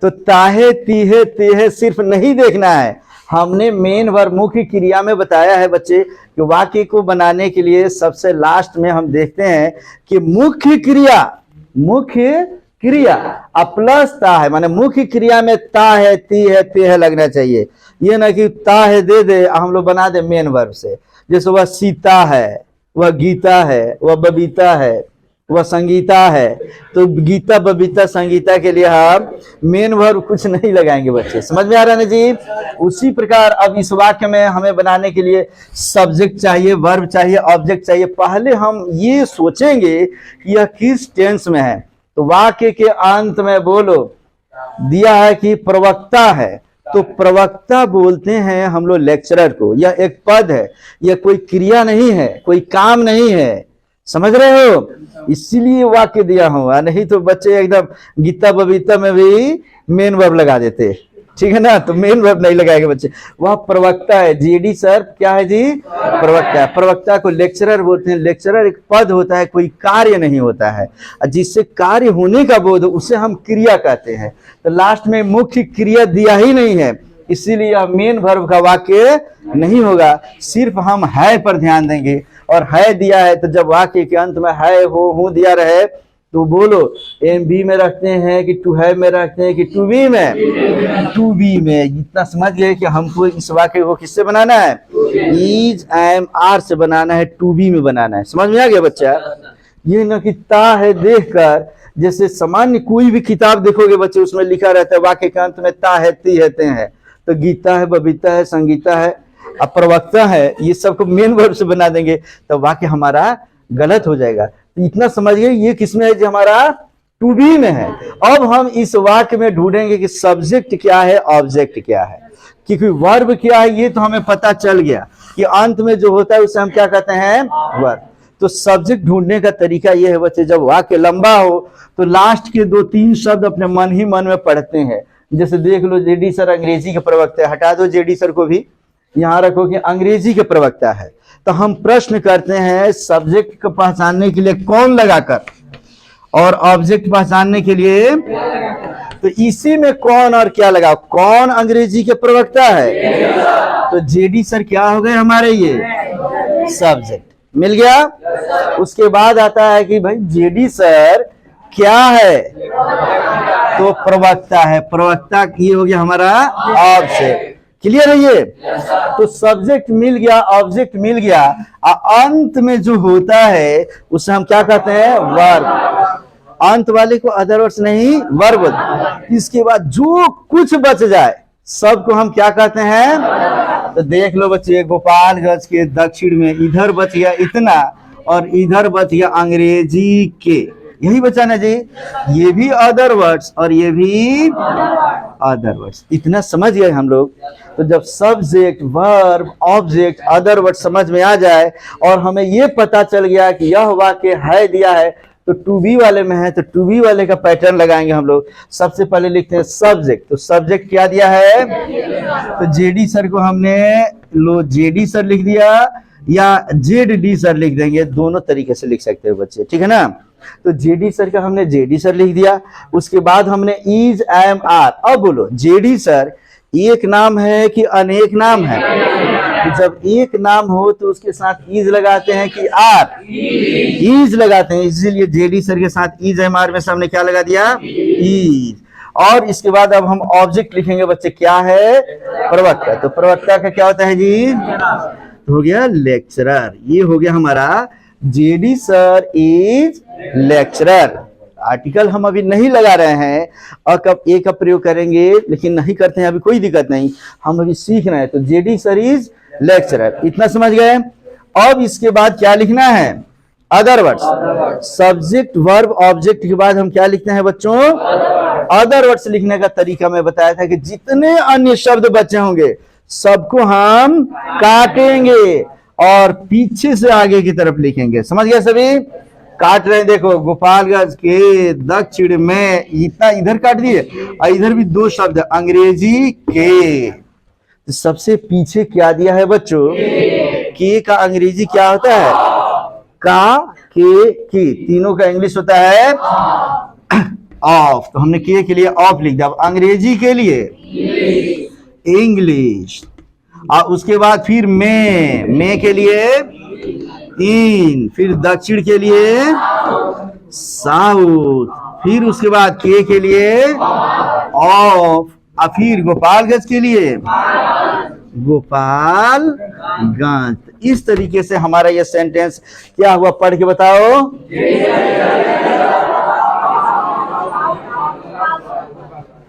तो ताहे तीहे तेहे सिर्फ नहीं देखना है। हमने मेन वर्ब मुख्य क्रिया में बताया है बच्चे कि वाक्य को बनाने के लिए सबसे लास्ट में हम देखते हैं कि मुख्य क्रिया प्लस ता है, माने मुख्य क्रिया में ता है, ती है, ते है लगना चाहिए। ये ना कि ता है दे दे हम लोग बना दे मेन वर्ब से। जैसे वह सीता है, वह गीता है, वह बबीता है, वह संगीता है। तो गीता बबीता संगीता के लिए हम मेन वर्ब कुछ नहीं लगाएंगे बच्चे। समझ में आ रहा है ना जी? उसी प्रकार अब इस वाक्य में हमें बनाने के लिए सब्जेक्ट चाहिए, वर्ब चाहिए, ऑब्जेक्ट चाहिए। पहले हम ये सोचेंगे कि यह किस टेंस में है। तो वाक्य के अंत में बोलो, दिया है कि प्रवक्ता है, तो प्रवक्ता बोलते हैं हम लोग लेक्चरर को। यह एक पद है, यह कोई क्रिया नहीं है, कोई काम नहीं है। समझ रहे हो? इसीलिए वाक्य दिया हूं, नहीं तो बच्चे एकदम गीता बबीता में भी मेन वर्ब लगा देते, ठीक है ना? तो मेन वर्ब नहीं लगाएंगे बच्चे। वह प्रवक्ता है। जेडी सर क्या है जी? प्रवक्ता है। प्रवक्ता को लेक्चरर बोलते हैं। लेक्चरर एक पद होता है, कोई कार्य नहीं होता है। जिससे कार्य होने का बोध उसे हम क्रिया कहते हैं। तो लास्ट में मुख्य क्रिया दिया ही नहीं है, इसीलिए यह मेन वर्ब का वाक्य नहीं होगा। सिर्फ हम है पर ध्यान देंगे, और है दिया है तो जब वाक्य के अंत में है हो हूं दिया रहे तो बोलो एम बी में रखते हैं कि टू है में रखते हैं कि टू बी में? टू बी में। इतना समझ गए कि हमको इस वाक्य को किससे बनाना है? इज एम आर से बनाना है, टू बी में बनाना है। समझ में आ गया बच्चा? ये न कि ता है देखकर, जैसे सामान्य कोई भी किताब देखोगे बच्चे उसमें लिखा रहता है वाक्य के अंत में ता है, ती है, ते है। तो गीता है, बबीता है, संगीता है, प्रवक्ता है, ये सबको मेन वर्ब से बना देंगे तो वाक्य हमारा गलत हो जाएगा। तो इतना समझिए ये किसमें है? जो हमारा टू बी में है। अब हम इस वाक्य में ढूंढेंगे कि सब्जेक्ट क्या है, ऑब्जेक्ट क्या है, क्योंकि वर्ब क्या है ये तो हमें पता चल गया कि अंत में जो होता है उसे हम क्या कहते हैं? वर्ब। तो सब्जेक्ट ढूंढने का तरीका ये है बच्चे, जब वाक्य लंबा हो तो लास्ट के 2-3 शब्द अपने मन ही मन में पढ़ते हैं। जैसे देख लो जेडी सर अंग्रेजी के प्रवक्ता है, हटा दो जेडी सर को भी, यहाँ रखो कि अंग्रेजी के प्रवक्ता है। तो हम प्रश्न करते हैं सब्जेक्ट को पहचानने के लिए कौन लगाकर, और ऑब्जेक्ट पहचानने के लिए तो इसी में कौन और क्या लगाओ। कौन अंग्रेजी के प्रवक्ता है? तो जेडी सर क्या हो गए हमारे? ये सब्जेक्ट मिल गया। उसके बाद आता है कि भाई जेडी सर क्या है? तो प्रवक्ता है। प्रवक्ता ये हो गया हमारा ऑब्जेक्ट। क्लियर है ये? तो सब्जेक्ट मिल गया, ऑब्जेक्ट मिल गया, अंत में जो होता है उसे हम क्या कहते हैं? वर्ब। अंत वाले को अदर वर्ड्स नहीं, वर्ब। इसके बाद जो कुछ बच जाए सबको हम क्या कहते हैं? तो देख लो बच्चे, गोपालगंज के दक्षिण में इधर बच गया इतना और इधर बच गया अंग्रेजी के, यही बचा ना जी। ये भी अदर वर्ड्स और ये भी अदर वर्ड्स, इतना समझ गए हम लोग। तो जब subject, verb, object, other word समझ में आ जाए और हमें ये पता चल गया कि यह वाक्य है दिया है तो टू बी वाले में है, तो टू बी वाले का पैटर्न लगाएंगे हम लोग। सबसे पहले लिखते हैं सब्जेक्ट, तो सब्जेक्ट क्या दिया है? तो जेडी सर को हमने लो जेडी सर लिख दिया या जेड डी सर लिख देंगे, दोनों तरीके से लिख सकते हो बच्चे, ठीक है ना। तो जेडी सर का हमने जेडी सर लिख दिया, उसके बाद हमने इज, एम, आर। अब बोलो जेडी सर एक नाम है कि अनेक नाम है? तो जब एक नाम हो तो उसके साथ इज लगाते हैं कि आर? इज लगाते हैं, इसीलिए जेडी सर के साथ इज, एम, आर में हमने क्या लगा दिया? इज। और इसके बाद अब हम ऑब्जेक्ट लिखेंगे बच्चे, क्या है? प्रवक्ता। तो प्रवक्ता का क्या होता है जी? हो गया लेक्चरर। ये हो गया हमारा JD sir is lecturer. Article हम अभी नहीं लगा रहे हैं और कब ए का प्रयोग करेंगे, लेकिन नहीं करते हैं अभी, कोई दिक्कत नहीं, हम अभी सीख रहे हैं। तो जेडी सर इज लेक्चरर, इतना समझ गए। अब इसके बाद क्या लिखना है? Other words. Subject, verb, object के बाद हम क्या लिखते हैं बच्चों? अदर वर्ड्स लिखने का तरीका मैं बताया था कि जितने अन्य शब्द बचे होंगे सबको हम काटेंगे और पीछे से आगे की तरफ लिखेंगे। समझ गया सभी? काट रहे हैं, देखो गोपालगंज के दक्षिण में, इतना इधर काट दिए और इधर भी दो शब्द अंग्रेजी के। तो सबसे पीछे क्या दिया है बच्चों? के का अंग्रेजी क्या होता है? का, के, की, तीनों का इंग्लिश होता है ऑफ। तो हमने के लिए ऑफ लिख दिया। अब अंग्रेजी के लिए इंग्लिश, और उसके बाद फिर में के लिए इन, फिर दक्षिण के लिए साउथ, फिर उसके बाद के लिए ऑफ, और फिर गोपालगंज के लिए गोपालगंज। इस तरीके से हमारा ये सेंटेंस क्या हुआ, पढ़ के बताओ।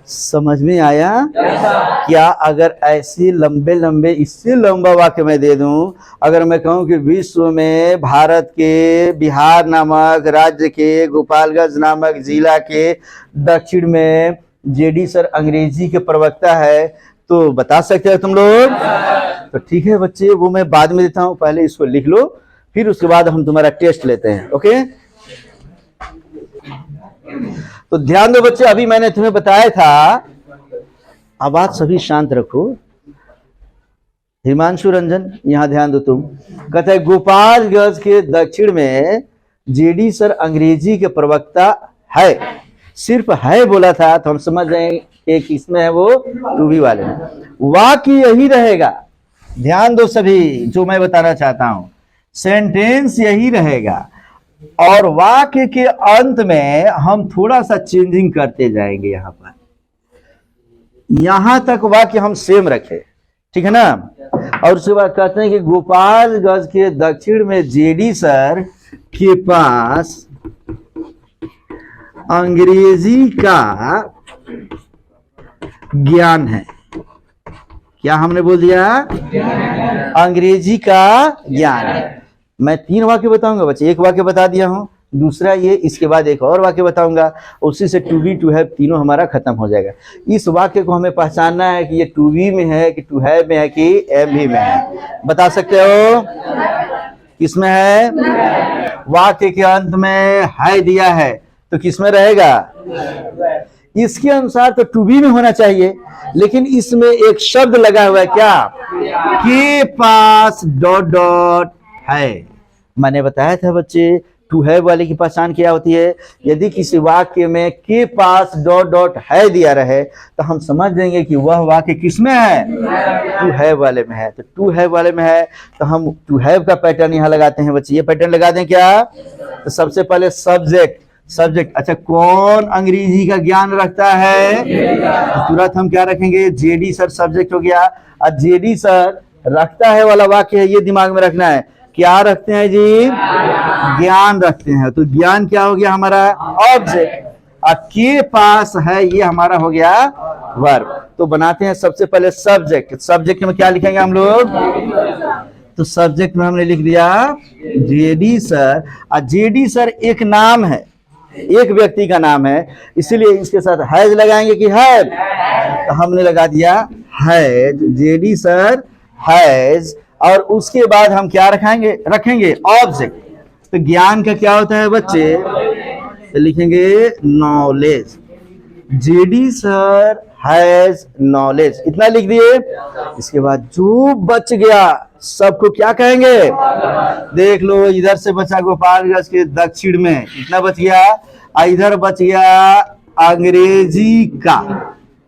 समझ में आया क्या? अगर ऐसे लंबे लंबे, इससे लंबा वाक्य मैं दे दूं, अगर मैं कहूं कि विश्व में भारत के बिहार नामक राज्य के गोपालगंज नामक जिला के दक्षिण में जेडी सर अंग्रेजी के प्रवक्ता है, तो बता सकते हो तुम लोग? तो ठीक है बच्चे, वो मैं बाद में देता हूं, पहले इसको लिख लो, फिर उसके बाद हम तुम्हारा टेस्ट लेते हैं। ओके, तो ध्यान दो बच्चे, अभी मैंने तुम्हें बताया था, आवाज सभी शांत रखो। हिमांशु रंजन यहाँ ध्यान दो तुम। कहते हैं गोपालगंज के दक्षिण में जेडी सर अंग्रेजी के प्रवक्ता है। सिर्फ है बोला था तो हम समझ रहे हैं कि किसमें है, वो टू बी वाले में। वाक्य यही रहेगा, ध्यान दो सभी, जो मैं बताना चाहता हूं सेंटेंस यही रहेगा, और वाक्य के अंत में हम थोड़ा सा चेंजिंग करते जाएंगे। यहां पर, यहां तक वाक्य हम सेम रखे, ठीक है ना। और उसके बाद कहते हैं कि गोपालगंज के दक्षिण में जेडी सर के पास अंग्रेजी का ज्ञान है। क्या हमने बोल दिया? अंग्रेजी का ज्ञान है। मैं 3 वाक्य बताऊंगा बच्चे, एक वाक्य बता दिया हूं, दूसरा ये, इसके बाद एक और वाक्य बताऊंगा, उसी से टू बी, टू हैव तीनों हमारा खत्म हो जाएगा। इस वाक्य को हमें पहचानना है कि ये टू बी में है कि टू हैव में है कि एम भी में है। बता सकते हो किसमें है? वाक्य के अंत में है दिया है तो किसमें रहेगा? इसके अनुसार तो टू बी में होना चाहिए, लेकिन इसमें एक शब्द लगा हुआ है, क्या? के पास डॉट डॉट है। मैंने बताया था बच्चे, टू हैव वाले की पहचान क्या होती है? यदि किसी वाक्य में के पास डॉट डॉट है दिया रहे तो हम समझ देंगे कि वह वाक्य किसमें है? टू हैव वाले में है। तो टू हैव वाले में है तो हम टू हैव का पैटर्न यहाँ लगाते हैं बच्चे। ये पैटर्न लगा दें क्या? तो सबसे पहले सब्जेक्ट, सब्जेक्ट। अच्छा, कौन अंग्रेजी का ज्ञान रखता है? तो तुरंत हम क्या रखेंगे? जेडी सर सब्जेक्ट हो गया। और जेडी सर रखता है वाला वाक्य है, ये दिमाग में रखना है। क्या रखते हैं जी? ज्ञान रखते हैं। तो ज्ञान क्या हो गया हमारा? ऑब्जेक्ट। और के पास है, ये हमारा हो गया वर्ब। तो बनाते हैं सबसे पहले सब्जेक्ट। सब्जेक्ट में क्या लिखेंगे हम लोग? तो सब्जेक्ट में हमने लिख दिया जेडी सर। और जेडी सर एक नाम है, एक व्यक्ति का नाम है, इसीलिए इसके साथ हैज लगाएंगे कि हैव। तो हमने लगा दिया हैज, जेडी सर हैज। और उसके बाद हम क्या रखेंगे ऑब्जेक्ट। तो ज्ञान का क्या होता है बच्चे? तो लिखेंगे knowledge. JD sir has knowledge, इतना लिख दिए। इसके बाद जो बच गया सबको क्या कहेंगे? देख लो, इधर से बचा गोपालगंज के दक्षिण में इतना बच गया, इधर बच गया अंग्रेजी का,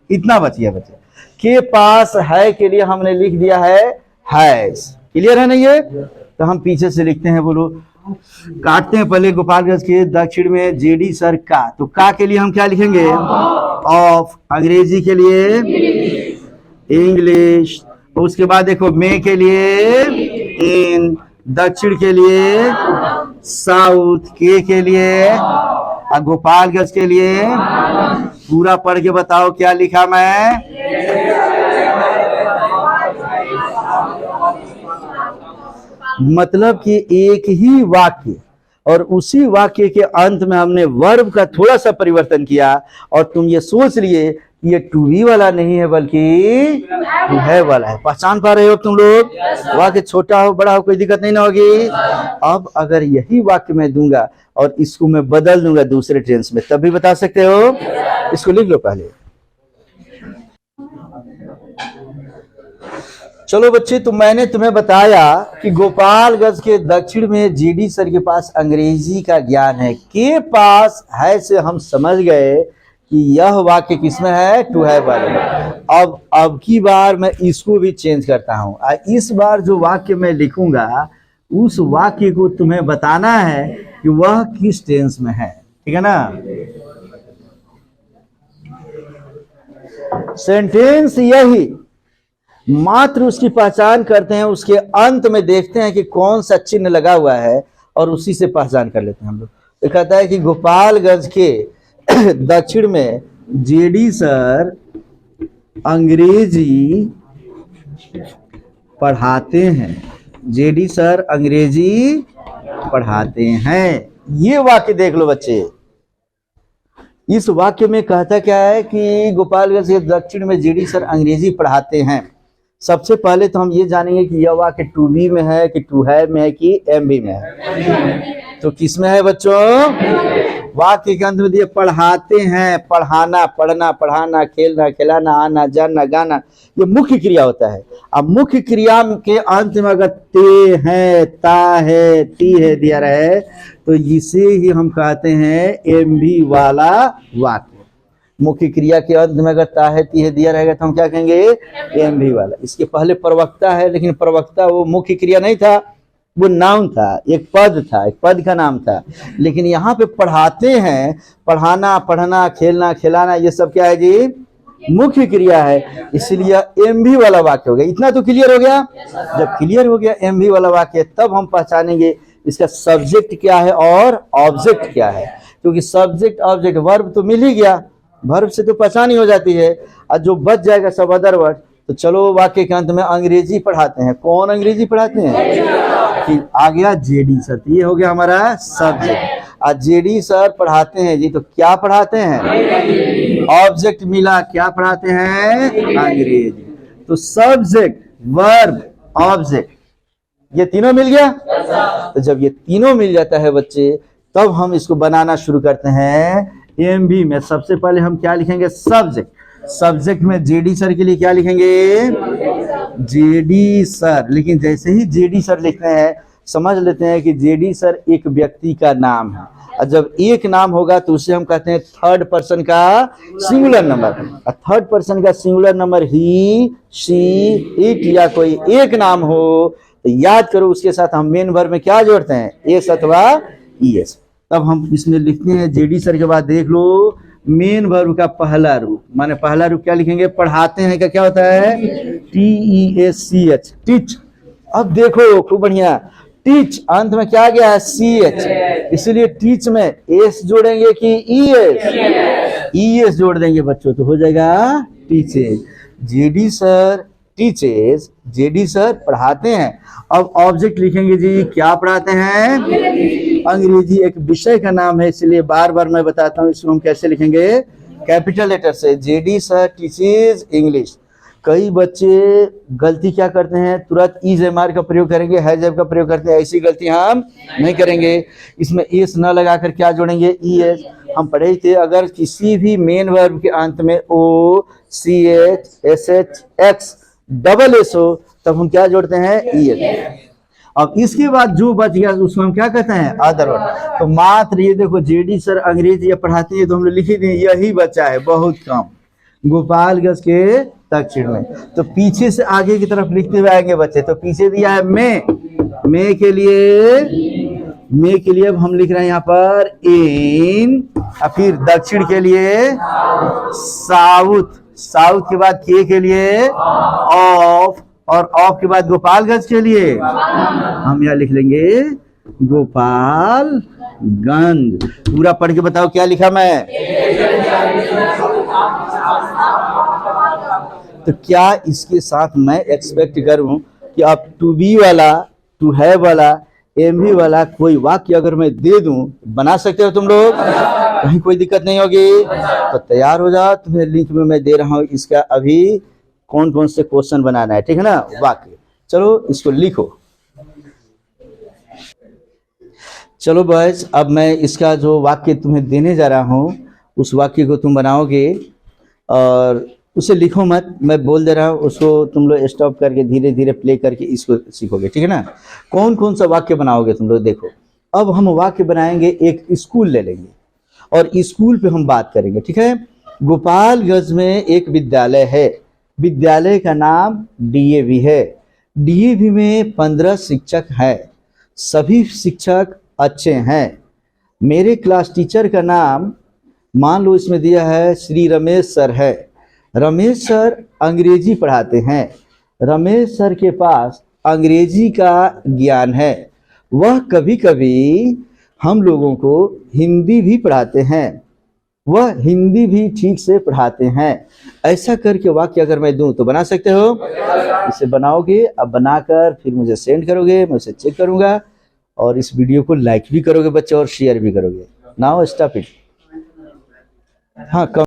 इतना बच गया बच्चे। के पास है के लिए हमने लिख दिया है हैज। क्लियर है ना ये? तो हम पीछे से लिखते हैं, बोलो, काटते हैं पहले। गोपालगंज के दक्षिण में जेडी सर का, तो का के लिए हम क्या लिखेंगे? ऑफ। अंग्रेजी के लिए इंग्लिश। उसके बाद देखो, में के लिए इन, दक्षिण के लिए साउथ, के लिए, और गोपालगंज के लिए पूरा पढ़ के बताओ क्या लिखा मैं? मतलब कि एक ही वाक्य और उसी वाक्य के अंत में हमने वर्ब का थोड़ा सा परिवर्तन किया, और तुम ये सोच लिए कि ये टू बी वाला नहीं है बल्कि टू हैव वाला है। पहचान पा रहे हो तुम लोग? वाक्य छोटा हो बड़ा हो कोई दिक्कत नहीं ना होगी। अब अगर यही वाक्य मैं दूंगा और इसको मैं बदल दूंगा दूसरे टेंस में, तब भी बता सकते हो। इसको लिख लो पहले। चलो बच्चे, तो मैंने तुम्हें बताया कि गोपालगंज के दक्षिण में जेडी सर के पास अंग्रेजी का ज्ञान है। के पास है से हम समझ गए कि यह वाक्य किसमें है? टू हैव वाले में। अब की बार मैं इसको भी चेंज करता हूं। इस बार जो वाक्य मैं लिखूंगा उस वाक्य को तुम्हें बताना है कि वह किस टेंस में है। ठीक है ना? सेंटेंस यही, मात्र उसकी पहचान करते हैं, उसके अंत में देखते हैं कि कौन सा चिन्ह लगा हुआ है और उसी से पहचान कर लेते हैं हम लोग। तो कहता है कि गोपालगंज के दक्षिण में जेडी सर अंग्रेजी पढ़ाते हैं। जेडी सर अंग्रेजी पढ़ाते हैं। ये वाक्य देख लो बच्चे। इस वाक्य में कहता क्या है कि गोपालगंज के दक्षिण में जेडी सर अंग्रेजी पढ़ाते हैं। सबसे पहले तो हम ये जानेंगे कि यह वाक्य टू बी में है कि टू हैव में है कि एम बी में है। तो किस में है बच्चों? वाक्य के अंत में दिए पढ़ाते हैं। पढ़ाना, पढ़ना, पढ़ाना, खेलना, खिलाना, आना, जाना, गाना, ये मुख्य क्रिया होता है। अब मुख्य क्रिया के अंत में अगर ते है, ता है, टी है दिया रहे तो इसे ही हम कहते हैं एम बी वाला वाक्य। मुख्य क्रिया के अंत में अगर ता है, ती है दिया रहेगा तो हम क्या कहेंगे? एम बी वाला। इसके पहले प्रवक्ता है, लेकिन प्रवक्ता वो मुख्य क्रिया नहीं था, वो नाउन था, एक पद था, एक पद का नाम था। लेकिन यहाँ पे पढ़ाते हैं, पढ़ाना, पढ़ना, खेलना, खिलाना, ये सब क्या है जी? मुख्य क्रिया है। इसलिए एम भी वाला वाक्य हो गया। इतना तो क्लियर हो गया। जब क्लियर हो गया एम भी वाला वाक्य, तब हम पहचानेंगे इसका सब्जेक्ट क्या है और ऑब्जेक्ट क्या है। क्योंकि सब्जेक्ट ऑब्जेक्ट वर्ब तो मिल ही गया, वर्ब से तो पहचान ही हो जाती है, और जो बच जाएगा सब अदर वर्ड। तो चलो वाक्य के अंत में अंग्रेजी पढ़ाते हैं। कौन अंग्रेजी पढ़ाते हैं? कि आ गया जेडी सर। ये हो गया हमारा सब्जेक्ट। और जेडी सर पढ़ाते हैं जी, तो क्या पढ़ाते हैं? ऑब्जेक्ट मिला, क्या पढ़ाते हैं? अंग्रेजी। तो सब्जेक्ट, वर्ब, ऑब्जेक्ट, ये तीनों मिल गया। तो जब ये तीनों मिल जाता है बच्चे, तब हम इसको बनाना शुरू करते हैं एम बी में। सबसे पहले हम क्या लिखेंगे? सब्जेक्ट। सब्जेक्ट में जेडी सर के लिए क्या लिखेंगे? JD sir. लेकिन जैसे ही जेडी सर लिखते हैं, समझ लेते हैं कि जेडी सर एक व्यक्ति का नाम है, और जब एक नाम होगा तो उसे हम कहते हैं थर्ड पर्सन का सिंगुलर नंबर। थर्ड पर्सन का singular number he, she, it या कोई एक नाम हो तो याद करो उसके साथ हम मेन वर्ब में क्या जोड़ते हैं? एस अथवा ईएस। तब हम इसमें लिखते हैं जेडी सर के बाद देख लो मेन वर्ब का पहला रूप, माने पहला रूप क्या लिखेंगे, पढ़ाते हैं का क्या होता है, TEACH, टीच। अब देखो खूब बढ़िया, टीच अंत में क्या आ गया है, CH, इसलिए टीच में एस जोड़ेंगे कि ES जोड़ देंगे बच्चों, तो हो जाएगा teaches. JD sir teaches, JD sir पढ़ाते हैं। अब ऑब्जेक्ट लिखेंगे जी, क्या पढ़ाते हैं, अंग्रेजी एक विषय का नाम है, इसलिए बार बार मैं बताता हूँ इसको हम कैसे लिखेंगे, कैपिटल लेटर से, जेडी सर टीचेज इंग्लिश। कई बच्चे गलती क्या करते हैं, तुरंत EMR का प्रयोग करेंगे, हैजब का प्रयोग करते हैं, ऐसी गलती हम नहीं करेंगे। इसमें एस न लगाकर क्या जोड़ेंगे, ES। हम पढ़े थे अगर किसी भी मेन वर्ब के अंत में OCH SH X double S हो तब हम क्या जोड़ते हैं, ES। अब इसके बाद जो बच गया उसको हम क्या कहते हैं, अदर वर्ड। तो मात्र ये देखो जेडी सर अंग्रेजी या पढ़ाते हैं तो हम लोग लिख दें, यही बचा है, बहुत कम, गोपालगंज के दक्षिण में। तो पीछे से आगे की तरफ लिखते हुए आएंगे बच्चे, तो पीछे दिया है मे के लिए अब हम लिख रहे हैं यहाँ पर इन, और फिर दक्षिण के लिए साउथ, साउथ के बाद के लिए ऑफ, और ऑफ के बाद गोपालगंज के लिए हम यहाँ लिख लेंगे गोपालगंज। पूरा पढ़ के बताओ क्या लिखा मैं, तो क्या इसके साथ मैं एक्सपेक्ट करूं कि अब टू बी वाला, टू हैव वाला, एम बी वाला कोई वाक्य अगर मैं दे दूं, बना सकते हो तुम लोग, कहीं कोई दिक्कत नहीं होगी। तो तैयार हो जाओ, तुम्हें लिंक में मैं दे रहा हूं, इसका अभी कौन कौन से क्वेश्चन बनाना है, ठीक है ना, वाक्य। चलो इसको लिखो। चलो बॉयज, अब मैं इसका जो वाक्य तुम्हें देने जा रहा हूं उस वाक्य को तुम बनाओगे, और उसे लिखो मत, मैं बोल दे रहा हूँ, उसको तुम लोग स्टॉप करके धीरे धीरे प्ले करके इसको सीखोगे, ठीक है ना। कौन कौन सा वाक्य बनाओगे तुम लोग, देखो। अब हम वाक्य बनाएंगे, एक स्कूल ले लेंगे और स्कूल पे हम बात करेंगे, ठीक है। गोपालगंज में एक विद्यालय है, विद्यालय का नाम DAV है। DAV में 15 शिक्षक हैं, सभी शिक्षक अच्छे हैं। मेरे क्लास टीचर का नाम मान लो इसमें दिया है श्री रमेश सर है। रमेश सर अंग्रेजी पढ़ाते हैं। रमेश सर के पास अंग्रेजी का ज्ञान है। वह कभी कभी हम लोगों को हिंदी भी पढ़ाते हैं। वह हिंदी भी ठीक से पढ़ाते हैं। ऐसा करके वाक्य अगर मैं दूं तो बना सकते हो। इसे बनाओगे, अब बनाकर फिर मुझे सेंड करोगे, मैं उसे चेक करूंगा और इस वीडियो को लाइक भी करोगे बच्चे और शेयर भी करोगे। Now stop it. हाँ।